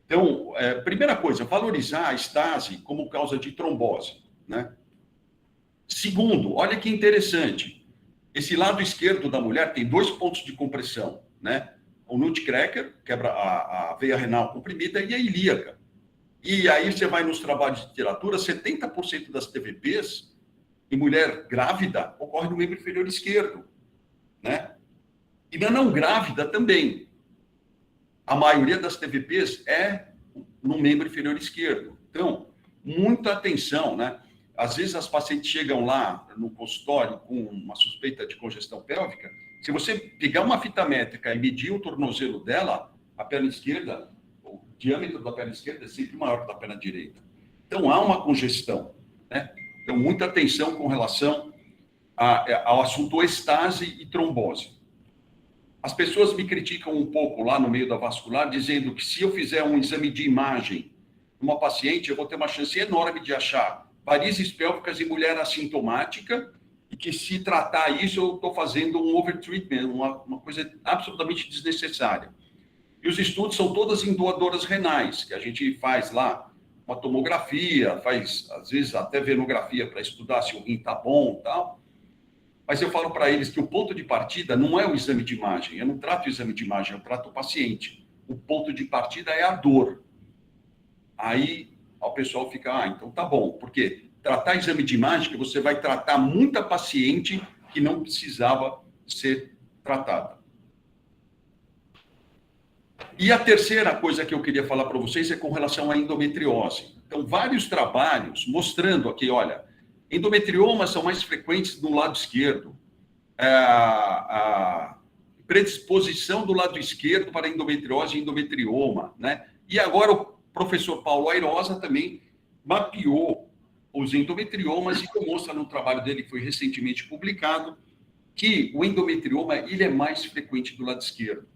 Então, primeira coisa, valorizar a estase como causa de trombose, né? Segundo, olha que interessante, esse lado esquerdo da mulher tem 2 pontos de compressão, né? O nutcracker, quebra a veia renal comprimida, e a ilíaca. E aí você vai nos trabalhos de literatura, 70% das TVPs em mulher grávida ocorre no membro inferior esquerdo, né? E na não grávida também. A maioria das TVPs é no membro inferior esquerdo. Então, muita atenção, né? Às vezes as pacientes chegam lá no consultório com uma suspeita de congestão pélvica. Se você pegar uma fita métrica e medir o tornozelo dela, a perna esquerda, o diâmetro da perna esquerda é sempre maior que da perna direita. Então, há uma congestão, né? Então, muita atenção com relação ao assunto estase e trombose. As pessoas me criticam um pouco lá no meio da vascular, dizendo que se eu fizer um exame de imagem numa paciente, eu vou ter uma chance enorme de achar varizes pélvicas em mulher assintomática, e que se tratar isso, eu estou fazendo um overtreatment, uma coisa absolutamente desnecessária. E os estudos são todas em doadoras renais, que a gente faz lá uma tomografia, faz, às vezes, até venografia para estudar se o rim está bom e tal. Mas eu falo para eles que o ponto de partida não é o exame de imagem. Eu não trato o exame de imagem, eu trato o paciente. O ponto de partida é a dor. Aí o pessoal fica, então tá bom. Por quê? Tratar exame de imagem, você vai tratar muita paciente que não precisava ser tratada. E a terceira coisa que eu queria falar para vocês é com relação à endometriose. Então, vários trabalhos mostrando aqui, olha, endometriomas são mais frequentes no lado esquerdo. A predisposição do lado esquerdo para endometriose e endometrioma, né? E agora o professor Paulo Airosa também mapeou os endometriomas e demonstra no trabalho dele, que foi recentemente publicado, que o endometrioma ele é mais frequente do lado esquerdo.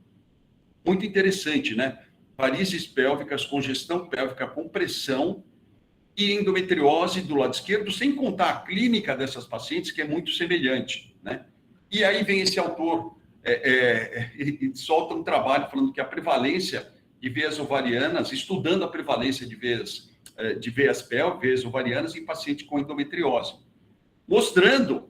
Muito interessante, né? Varizes pélvicas, congestão pélvica, compressão e endometriose do lado esquerdo, sem contar a clínica dessas pacientes, que é muito semelhante, né? E aí vem esse autor, ele solta um trabalho falando que a prevalência de veias ovarianas, estudando a prevalência de veias pélvicas, veias ovarianas em pacientes com endometriose, mostrando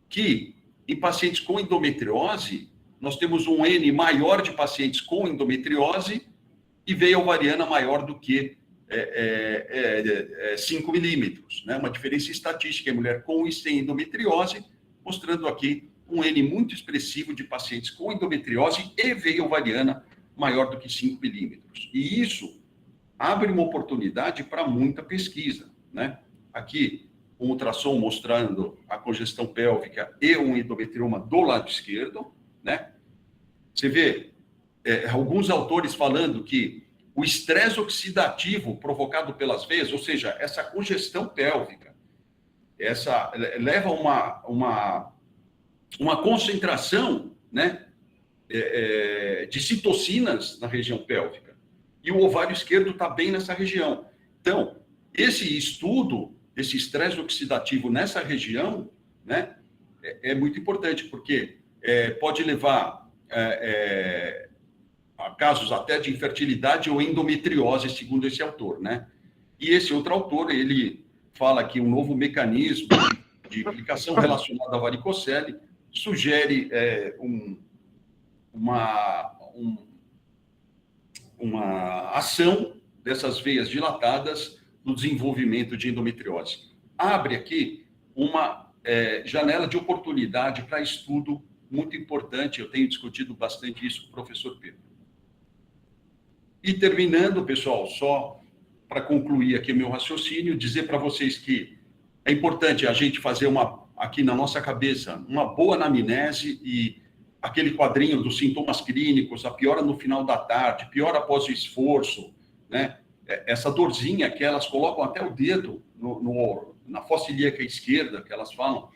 que em pacientes com endometriose, nós temos um N maior de pacientes com endometriose e veia ovariana maior do que 5 milímetros, né? Uma diferença estatística em mulher com e sem endometriose, mostrando aqui um N muito expressivo de pacientes com endometriose e veia ovariana maior do que 5 milímetros. E isso abre uma oportunidade para muita pesquisa, né? Aqui, um ultrassom mostrando a congestão pélvica e um endometrioma do lado esquerdo, né? Você vê alguns autores falando que o estresse oxidativo provocado pelas veias, ou seja, essa congestão pélvica, leva a uma concentração, né, de citocinas na região pélvica. E o ovário esquerdo está bem nessa região. Então, esse estudo, esse estresse oxidativo nessa região, né, é muito importante, porque pode levar a casos até de infertilidade ou endometriose, segundo esse autor, né? E esse outro autor, ele fala que um novo mecanismo de implicação relacionada à varicocele sugere uma ação dessas veias dilatadas no desenvolvimento de endometriose. Abre aqui uma janela de oportunidade para estudo muito importante. Eu tenho discutido bastante isso com o professor Pedro. E terminando, pessoal, só para concluir aqui o meu raciocínio, dizer para vocês que é importante a gente fazer aqui na nossa cabeça uma boa anamnese e aquele quadrinho dos sintomas clínicos, a piora no final da tarde, piora após o esforço, né? Essa dorzinha que elas colocam até o dedo na fossa ilíaca esquerda, que elas falam,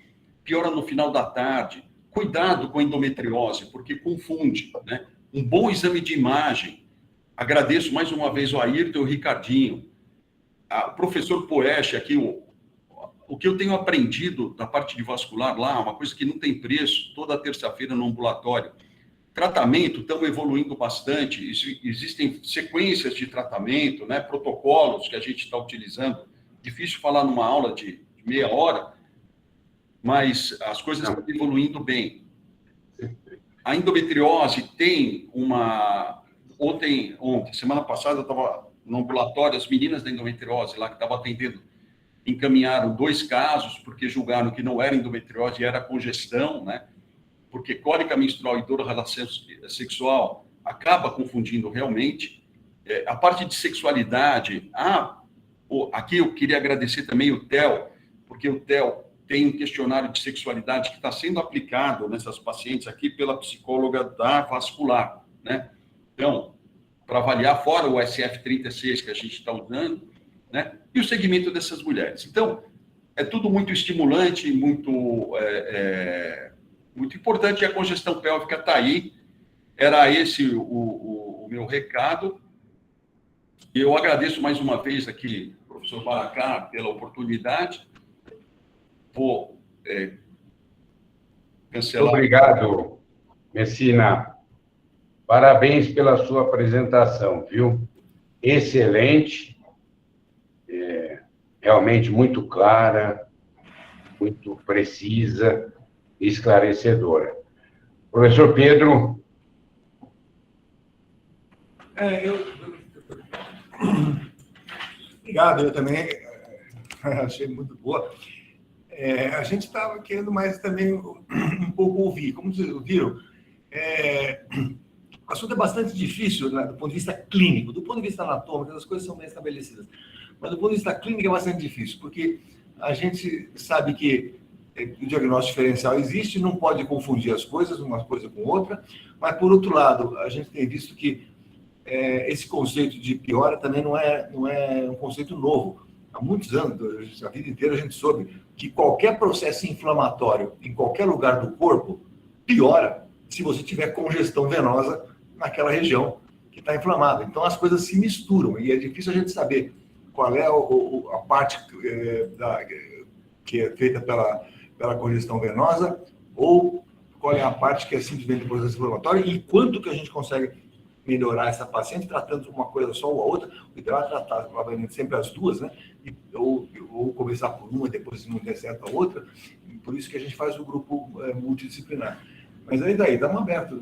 piora no final da tarde. Cuidado com a endometriose, porque confunde, né? Um bom exame de imagem. Agradeço mais uma vez o Ayrton e o Ricardinho. O professor Poesch aqui, o que eu tenho aprendido da parte de vascular lá, uma coisa que não tem preço, toda terça-feira no ambulatório. Tratamento, estão evoluindo bastante, existem sequências de tratamento, né, protocolos que a gente está utilizando. Difícil falar numa aula de meia hora, mas as coisas estão evoluindo bem. A endometriose tem ontem, semana passada, eu estava no ambulatório, as meninas da endometriose lá que estavam atendendo, encaminharam 2 casos, porque julgaram que não era endometriose, era congestão, né? Porque cólica menstrual e dor na relação sexual acaba confundindo realmente. A parte de sexualidade, aqui eu queria agradecer também o TEL, porque o TEL tem um questionário de sexualidade que está sendo aplicado nessas pacientes aqui pela psicóloga da vascular, né? Então, para avaliar fora o SF36 que a gente está usando, né? E o segmento dessas mulheres. Então, é tudo muito estimulante, muito importante, e a congestão pélvica está aí. Era esse o meu recado. Eu agradeço mais uma vez aqui, professor Baracá, pela oportunidade. Vou cancelar. Obrigado, Messina. Parabéns pela sua apresentação, viu? Excelente, realmente muito clara, muito precisa e esclarecedora. Professor Pedro. Obrigado, eu também achei muito boa. A gente estava querendo mais também um pouco ouvir. Como vocês viram, o assunto é bastante difícil, né, do ponto de vista clínico. Do ponto de vista anatômico, as coisas são bem estabelecidas. Mas do ponto de vista clínico é bastante difícil, porque a gente sabe que o diagnóstico diferencial existe, não pode confundir as coisas, uma coisa com outra, mas, por outro lado, a gente tem visto que esse conceito de piora também não é um conceito novo. Há muitos anos, a vida inteira, a gente soube que qualquer processo inflamatório em qualquer lugar do corpo piora se você tiver congestão venosa naquela região que está inflamada. Então, as coisas se misturam e é difícil a gente saber qual é a parte que é feita pela congestão venosa ou qual é a parte que é simplesmente do processo inflamatório e quanto que a gente consegue melhorar essa paciente tratando uma coisa só ou a outra. O ideal é tratar, provavelmente, sempre as duas, né? Ou começar por uma, depois, se não der certo, a outra. E por isso que a gente faz o grupo multidisciplinar. Mas aí daí, dá uma aberta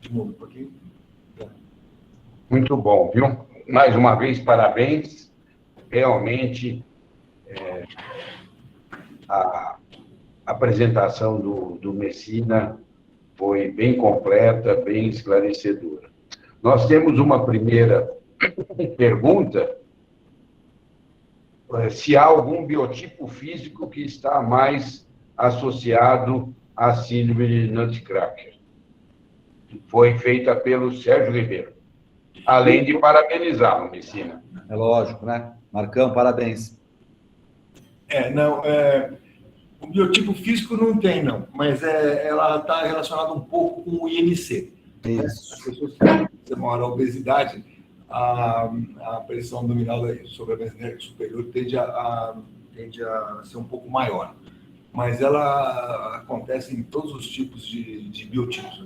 de novo, porque... Muito bom, viu? Mais uma vez, parabéns. Realmente, a apresentação do Messina foi bem completa, bem esclarecedora. Nós temos uma primeira pergunta, se há algum biotipo físico que está mais associado à síndrome de Nutcracker. Foi feita pelo Sérgio Ribeiro. Além de parabenizá-lo, Messina. É lógico, né? Marcão, parabéns. O biotipo físico não tem, não, mas ela está relacionada um pouco com o IMC. Isso. As pessoas que têm maior obesidade, a pressão abdominal sobre a mesentérica superior tende a ser um pouco maior. Mas ela acontece em todos os tipos de biotipos.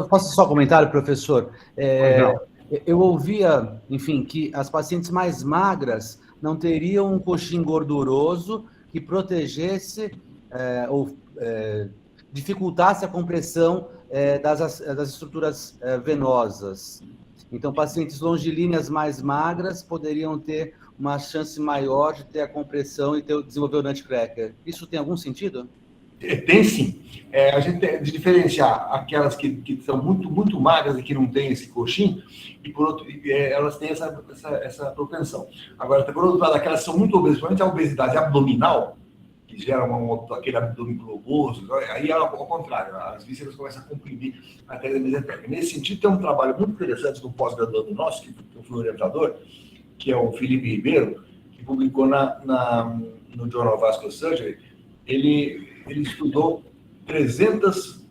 Posso só comentar, professor? Eu ouvia, enfim, que as pacientes mais magras não teriam um coxim gorduroso que protegesse ou dificultasse a compressão das estruturas venosas. Então, pacientes longilíneas mais magras poderiam ter uma chance maior de ter a compressão e desenvolver o nutcracker. Isso tem algum sentido? Tem sim. A gente tem de diferenciar aquelas que são muito, muito magras e que não têm esse coxim, e por outro, elas têm essa propensão. Agora, por outro lado, aquelas que são muito obesas, principalmente a obesidade abdominal, que gera aquele abdômen globoso, aí ao contrário, as vísceras começam a comprimir a artéria mesentérica. Nesse sentido, tem um trabalho muito interessante do pós-graduando nosso, que eu fui orientador, que é o Felipe Ribeiro, que publicou no Journal of Vascular Surgery. Ele estudou 300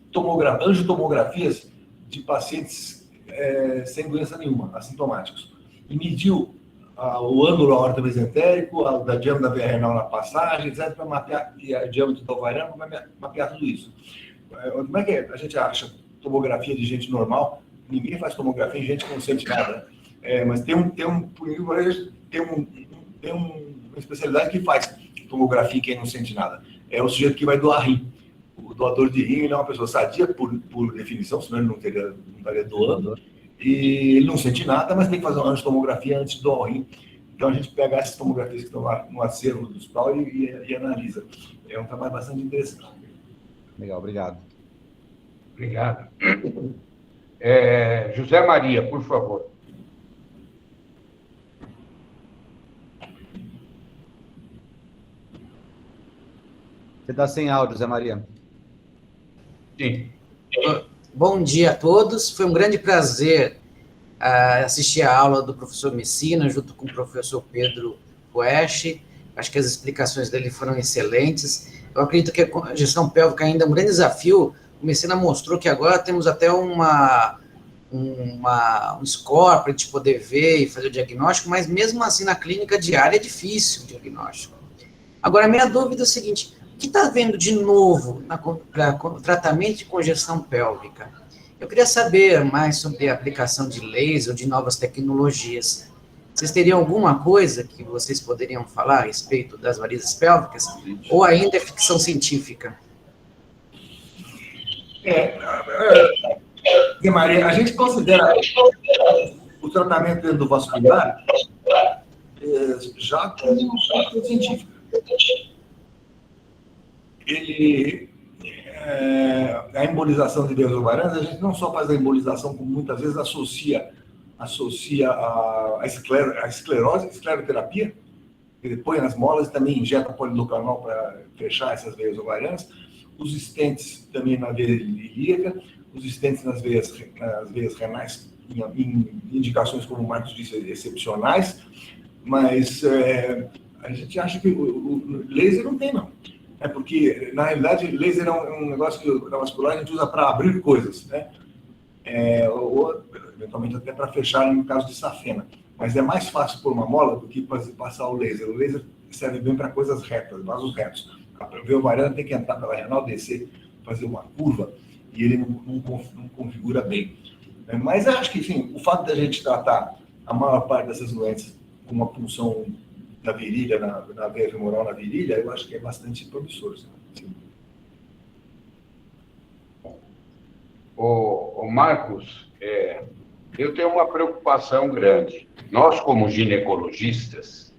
angiotomografias de pacientes sem doença nenhuma, assintomáticos, e mediu o ângulo aorto-mesentérico, da diâmetro da veia renal na passagem, etc., para mapear, e a diâmetro do ovariano, para mapear tudo isso. Como é que a gente acha tomografia de gente normal? Ninguém faz tomografia em gente que não sente nada, né? Mas tem uma especialidade que faz tomografia em quem não sente nada. É o sujeito que vai doar rim. O doador de rim, ele é uma pessoa sadia, por definição, senão ele não estaria doando. E ele não sente nada, mas tem que fazer uma angiotomografia antes de doar o rim. Então, a gente pega essas tomografias que estão lá no acervo do hospital e analisa. É um trabalho bastante interessante. Legal, obrigado. Obrigado. José Maria, por favor. Você está sem áudio, Zé Maria. Sim. Bom dia a todos. Foi um grande prazer assistir a aula do professor Messina, junto com o professor Pedro Puech. Acho que as explicações dele foram excelentes. Eu acredito que a gestão pélvica ainda é um grande desafio. O Messina mostrou que agora temos até um score para a gente poder ver e fazer o diagnóstico, mas mesmo assim na clínica diária é difícil o diagnóstico. Agora, a minha dúvida é o seguinte: o que está vendo de novo para tratamento de congestão pélvica? Eu queria saber mais sobre a aplicação de laser ou de novas tecnologias. Vocês teriam alguma coisa que vocês poderiam falar a respeito das varizes pélvicas? Ou ainda é ficção científica? Maria, a gente considera o tratamento endovascular já como científico. A embolização de veias ovarianas, a gente não só faz a embolização, como muitas vezes associa a escleroterapia, que põe nas molas e também injeta polidocanol para fechar essas veias ovarianas, os stents também na veia ilíaca, os stents nas veias renais, em indicações, como o Marcos disse, excepcionais, mas a gente acha que o laser não tem, não. Porque, na realidade, laser é um negócio que na vascular a gente usa para abrir coisas, né? Ou, eventualmente, até para fechar no caso de safena. Mas é mais fácil pôr uma mola do que passar o laser. O laser serve bem para coisas retas, vasos retos. A veia ovariana tem que entrar pela renal, descer, fazer uma curva, e ele não configura bem. Mas eu acho que, enfim, o fato da gente tratar a maior parte dessas doenças com uma punção da virilha, na veia femoral na virilha, eu acho que é bastante promissor. O Marcos, eu tenho uma preocupação grande. Nós, como ginecologistas,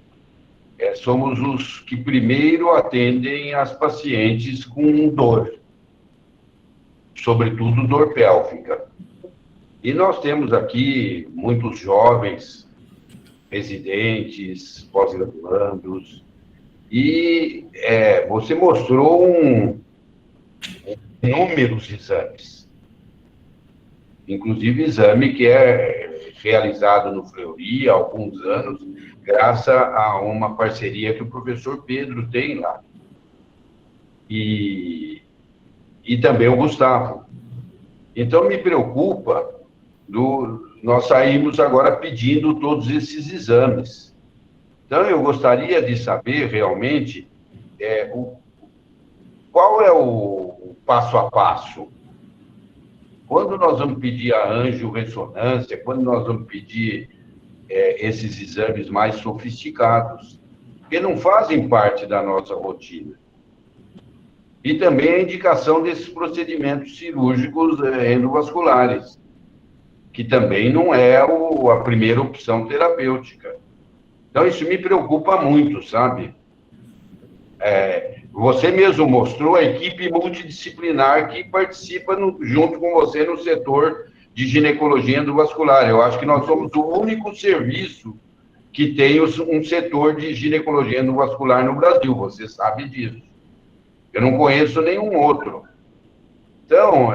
somos os que primeiro atendem as pacientes com dor, sobretudo dor pélvica. E nós temos aqui muitos jovens, residentes, pós-graduandos, e você mostrou inúmeros exames, inclusive exame que é realizado no Fleury há alguns anos, graças a uma parceria que o professor Pedro tem lá. E também o Gustavo. Então, me preocupa nós saímos agora pedindo todos esses exames. Então, eu gostaria de saber realmente qual é o passo a passo. Quando nós vamos pedir a angiorressonância, quando nós vamos pedir esses exames mais sofisticados, que não fazem parte da nossa rotina. E também a indicação desses procedimentos cirúrgicos endovasculares, que também não é a primeira opção terapêutica. Então, isso me preocupa muito, sabe? Você mesmo mostrou a equipe multidisciplinar que participa junto com você no setor de ginecologia endovascular. Eu acho que nós somos o único serviço que tem um setor de ginecologia endovascular no Brasil, você sabe disso. Eu não conheço nenhum outro. Então,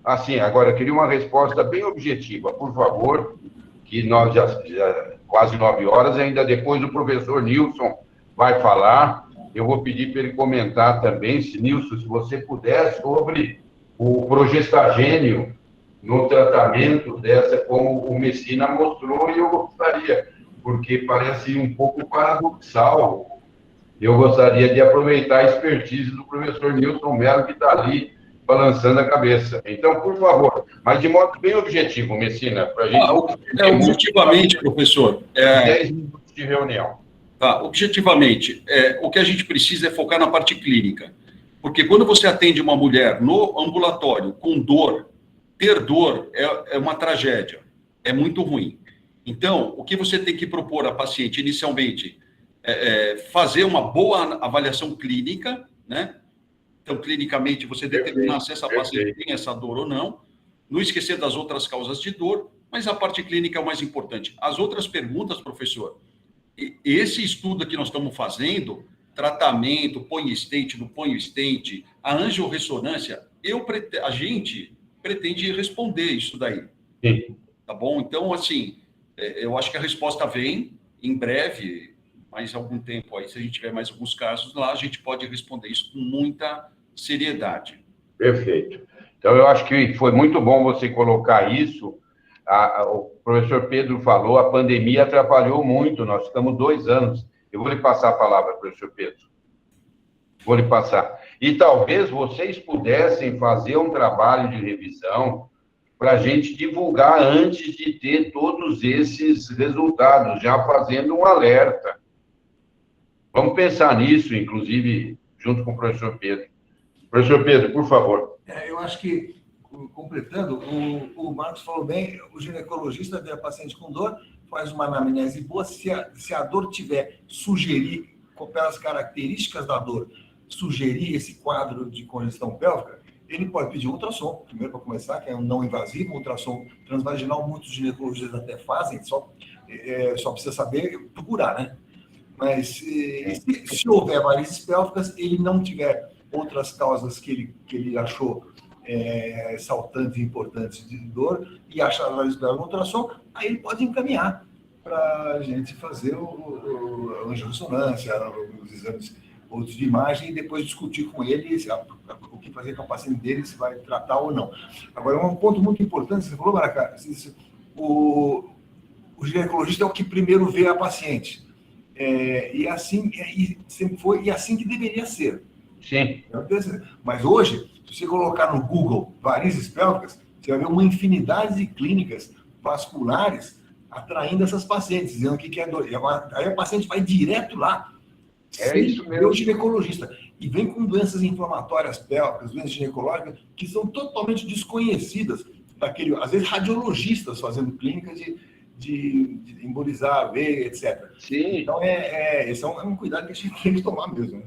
assim, agora eu queria uma resposta bem objetiva, por favor, que nós já quase 9 horas, ainda depois o professor Nilson vai falar. Eu vou pedir para ele comentar também, Nilson, se você puder, sobre o progestagênio no tratamento dessa, como o Messina mostrou, e eu gostaria, porque parece um pouco paradoxal. Eu gostaria de aproveitar a expertise do professor Nilson Mello, que está ali balançando a cabeça. Então, por favor, mas de modo bem objetivo, Messina, para a gente... Objetivamente, professor... 10 minutos de reunião. Tá, objetivamente, o que a gente precisa é focar na parte clínica. Porque quando você atende uma mulher no ambulatório com dor, ter dor é uma tragédia, é muito ruim. Então, o que você tem que propor à paciente inicialmente fazer uma boa avaliação clínica, né? Então, clinicamente, você determinar se essa paciente tem essa dor ou não, não esquecer das outras causas de dor, mas a parte clínica é o mais importante. As outras perguntas, professor, esse estudo que nós estamos fazendo, tratamento, point-stent, no point-stent, a angiorressonância, a gente pretende responder isso daí. Sim. Tá bom? Então, assim, eu acho que a resposta vem em breve, mais algum tempo aí, se a gente tiver mais alguns casos lá, a gente pode responder isso com muita seriedade. Perfeito. Então, eu acho que foi muito bom você colocar isso. O professor Pedro falou, a pandemia atrapalhou muito, nós ficamos 2 anos. Eu vou lhe passar a palavra, professor Pedro. Vou lhe passar. E talvez vocês pudessem fazer um trabalho de revisão para a gente divulgar antes de ter todos esses resultados, já fazendo um alerta. Vamos pensar nisso, inclusive, junto com o professor Pedro. Professor Pedro, por favor. Eu acho que, completando, o Marcos falou bem, o ginecologista vê a paciente com dor, faz uma anamnese boa, se a dor tiver, sugerir, pelas características da dor, sugerir esse quadro de congestão pélvica, ele pode pedir ultrassom, primeiro para começar, que é um não invasivo, ultrassom transvaginal, muitos ginecologistas até fazem, só precisa saber procurar, né? Mas se houver varizes pélvicas, ele não tiver outras causas que ele achou saltantes e importantes de dor e achar varizes pélvicas no ultrassom, aí ele pode encaminhar para a gente fazer a angiorressonância, os exames outros de imagem e depois discutir com ele o que fazer com a paciente dele, se vai tratar ou não. Agora, um ponto muito importante, você falou, Maracá, o ginecologista é o que primeiro vê a paciente. E assim sempre foi, e assim que deveria ser. Sim. Mas hoje, se você colocar no Google varizes pélvicas, você vai ver uma infinidade de clínicas vasculares atraindo essas pacientes, dizendo que é dor. E agora, aí a paciente vai direto lá, isso mesmo. o ginecologista. E vem com doenças inflamatórias pélvicas, doenças ginecológicas, que são totalmente desconhecidas daquele, às vezes, radiologistas fazendo clínica de embolizar a veia, etc. Sim. Então, esse é um cuidado que a gente tem que tomar mesmo.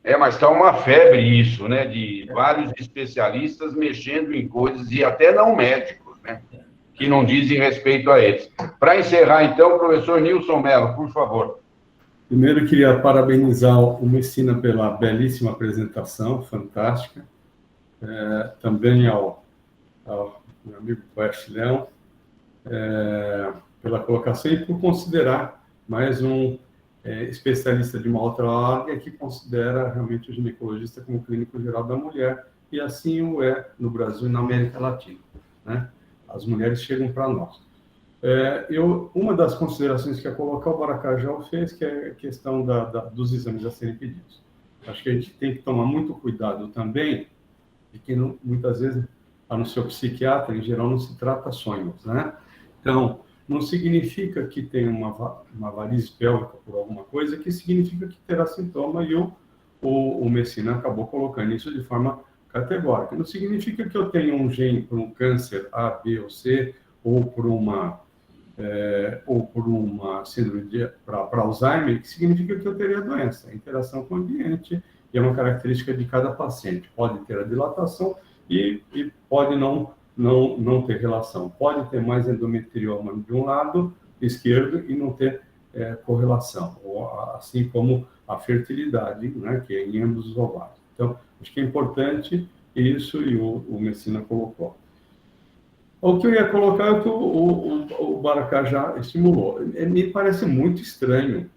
Né? Mas está uma febre isso, né? De vários especialistas mexendo em coisas, e até não médicos, né? Que não dizem respeito a eles. Para encerrar, então, professor Nilson Mello, por favor. Primeiro, eu queria parabenizar o Messina pela belíssima apresentação, fantástica. Também ao meu amigo Quest Leão, pela colocação e por considerar mais um especialista de uma outra área que considera realmente o ginecologista como clínico geral da mulher, e assim o é no Brasil e na América Latina, né? As mulheres chegam para nós. Uma das considerações que ia colocar, o Baracá já fez, que é a questão dos exames a serem pedidos. Acho que a gente tem que tomar muito cuidado também, de que muitas vezes, a não ser o psiquiatra, em geral, não se trata sonhos, né? Então, não significa que tem uma varize pélvica por alguma coisa, que significa que terá sintoma, e o Messina acabou colocando isso de forma categórica. Não significa que eu tenho um gene para um câncer A, B ou C, ou por uma ou por uma síndrome para Alzheimer, que significa que eu teria a doença. A interação com o ambiente é uma característica de cada paciente. Pode ter a dilatação e pode não ter relação. Pode ter mais endometrioma de um lado esquerdo e não ter correlação, assim como a fertilidade, né, que é em ambos os ovários. Então, acho que é importante isso, e o Messina colocou. O que eu ia colocar é que o Baracá já estimulou. Me parece muito estranho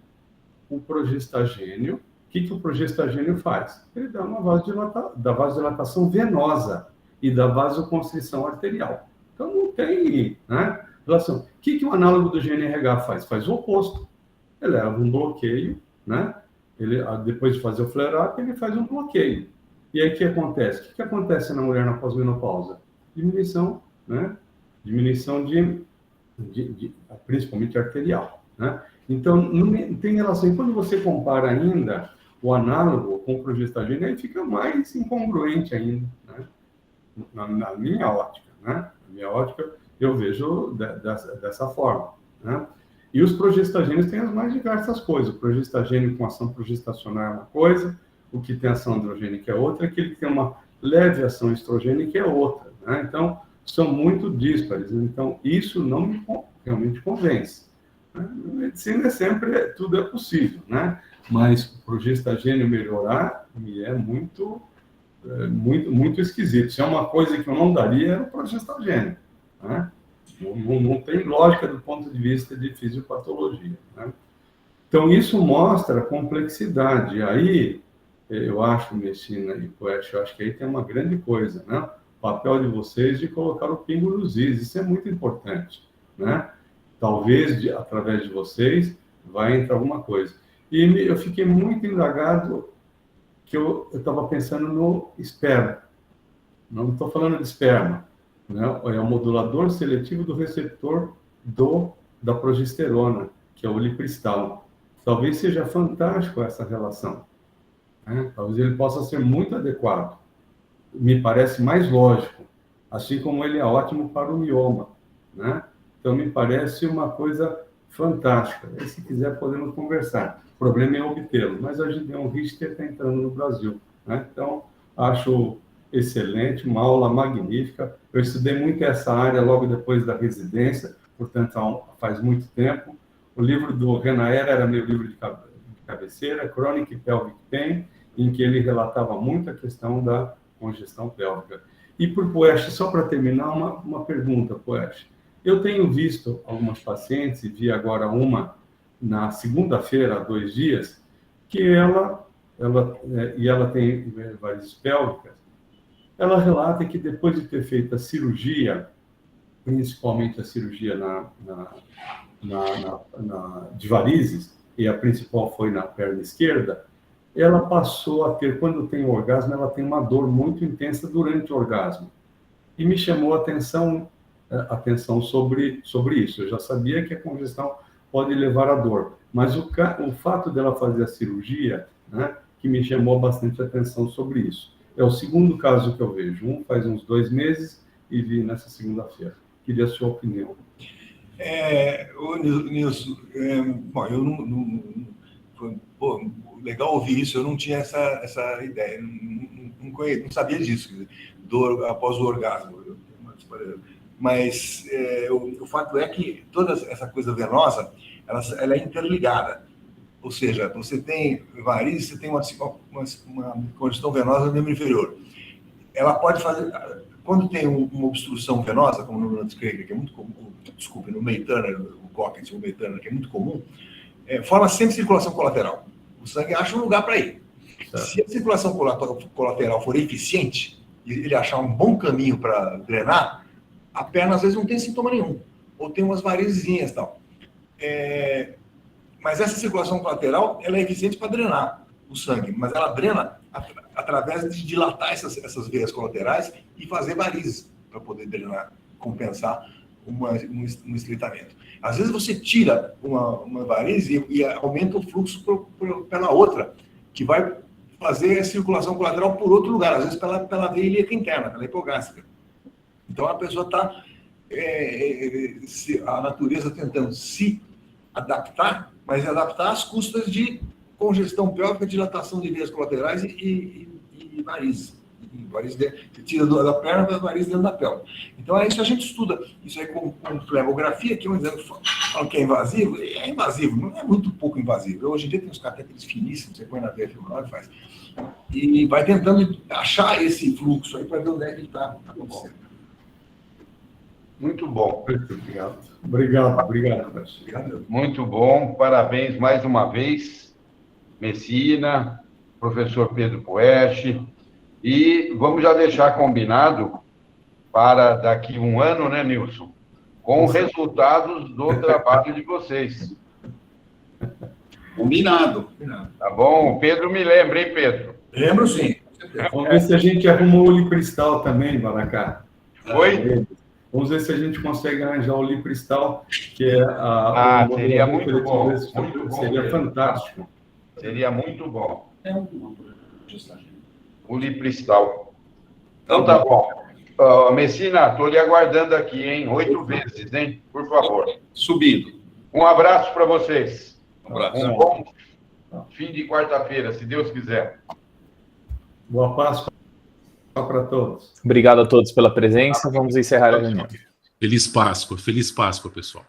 o progestagênio. O que o progestagênio faz? Ele dá uma vasodilatação venosa e da vasoconstrição arterial. Então, não tem, né, relação. O que o análogo do GNRH faz? Faz o oposto. Ele leva um bloqueio, né? Depois de fazer o flare-up, ele faz um bloqueio. E aí, o que acontece? O que acontece na mulher na pós-menopausa? Diminuição, né? Diminuição principalmente arterial, né? Então, não tem relação. E quando você compara ainda o análogo com o progestagênio, aí fica mais incongruente ainda, né? Na minha ótica, né? Na minha ótica, eu vejo dessa forma, né? E os progestagênios têm as mais diversas coisas. O progestagênio com ação progestacional é uma coisa, o que tem ação androgênica é outra, aquele que tem uma leve ação estrogênica é outra, né? Então, são muito díspares. Então, isso não me realmente convence. Na medicina tudo é possível, né? Mas o progestagênio melhorar me é muito esquisito. Se é uma coisa que eu não daria, era o progestagênio, né? Não tem lógica do ponto de vista de fisiopatologia, né? Então, isso mostra a complexidade. Aí, eu acho, Messina e Poet, eu acho que aí tem uma grande coisa, né? O papel de vocês de colocar o pingo nos is, isso é muito importante, né? Talvez, através de vocês, vai entrar alguma coisa. E eu fiquei muito indagado, que eu estava pensando no esperma. Não estou falando de esperma, né? É o modulador seletivo do receptor da progesterona, que é o ulipristal. Talvez seja fantástico essa relação, né? Talvez ele possa ser muito adequado. Me parece mais lógico, assim como ele é ótimo para o mioma, né? Então, me parece uma coisa fantástica. E, se quiser, podemos conversar. O problema é obtê-lo, mas a Gideon Richter está entrando no Brasil, né? Então, acho excelente, uma aula magnífica. Eu estudei muito essa área logo depois da residência, portanto, faz muito tempo. O livro do Renaer era meu livro de cabeceira, Chronic Pelvic Pain, em que ele relatava muito a questão da congestão pélvica. E por Poet, só para terminar, uma pergunta, Poet. Eu tenho visto algumas pacientes, e vi agora uma na segunda-feira, há 2 dias, que ela tem varizes pélvicas. Ela relata que depois de ter feito a cirurgia, principalmente a cirurgia de varizes, e a principal foi na perna esquerda, ela passou a ter, quando tem orgasmo, ela tem uma dor muito intensa durante o orgasmo. E me chamou a atenção sobre isso. Eu já sabia que a congestão pode levar à dor, mas o fato dela fazer a cirurgia, né, que me chamou bastante atenção sobre isso. É o segundo caso que eu vejo. Um faz uns 2 meses e vi nessa segunda-feira. Queria a sua opinião. Nilson, bom, eu não legal ouvir isso, eu não tinha essa ideia, não sabia disso, quer dizer, dor após o orgasmo. Mas o fato é que toda essa coisa venosa, ela é interligada. Ou seja, você tem varizes, você tem uma congestão venosa no membro inferior. Ela pode fazer... Quando tem uma obstrução venosa, como no Nutcracker, que é muito comum, desculpe, no May Turner, o Cockett, o May Turner, que é muito comum, forma sempre circulação colateral. O sangue acha um lugar para ir. Certo. Se a circulação colateral for eficiente, e ele achar um bom caminho para drenar, a perna às vezes não tem sintoma nenhum, ou tem umas varizezinhas e tal. Mas essa circulação colateral, ela é eficiente para drenar o sangue, mas ela drena através de dilatar essas veias colaterais e fazer varizes para poder drenar, compensar um estreitamento. Às vezes você tira uma varize e aumenta o fluxo pela outra, que vai fazer a circulação colateral por outro lugar, às vezes pela veia ilíaca interna, pela hipogástrica. Então a pessoa está a natureza tentando se adaptar, mas adaptar às custas de congestão pélvica, dilatação de veias colaterais e varizes. Você tira da perna e varizes dentro da pelve. Então, isso a gente estuda. Isso aí com flebografia, que é um exame falam que é invasivo. É invasivo, não é muito pouco invasivo. Hoje em dia tem uns catéteres finíssimos, você põe na veia femoral e faz. E vai tentando achar esse fluxo aí para ver onde é que está acontecendo. Muito bom. Obrigado. Muito bom. Parabéns mais uma vez, Messina, professor Pedro Poeschi. E vamos já deixar combinado para daqui um ano, né, Nilson? Com resultados do trabalho de vocês. Combinado. Tá bom? O Pedro me lembra, hein, Pedro? Lembro, sim. Vamos ver se a gente arruma o Ulipristal também, Baracá. Oi? Vamos ver se a gente consegue arranjar o Ulipristal, que é seria muito bom. Muito bom. Seria fantástico. Seria muito bom. É um O Ulipristal. Então tá bom. Messina, estou lhe aguardando aqui, hein? 8 vezes, hein? Por favor. Subindo. Um abraço para vocês. Um abraço. Um bom fim de quarta-feira, se Deus quiser. Boa Páscoa para todos. Obrigado a todos pela presença. Vamos encerrar a reunião. Feliz Páscoa, pessoal.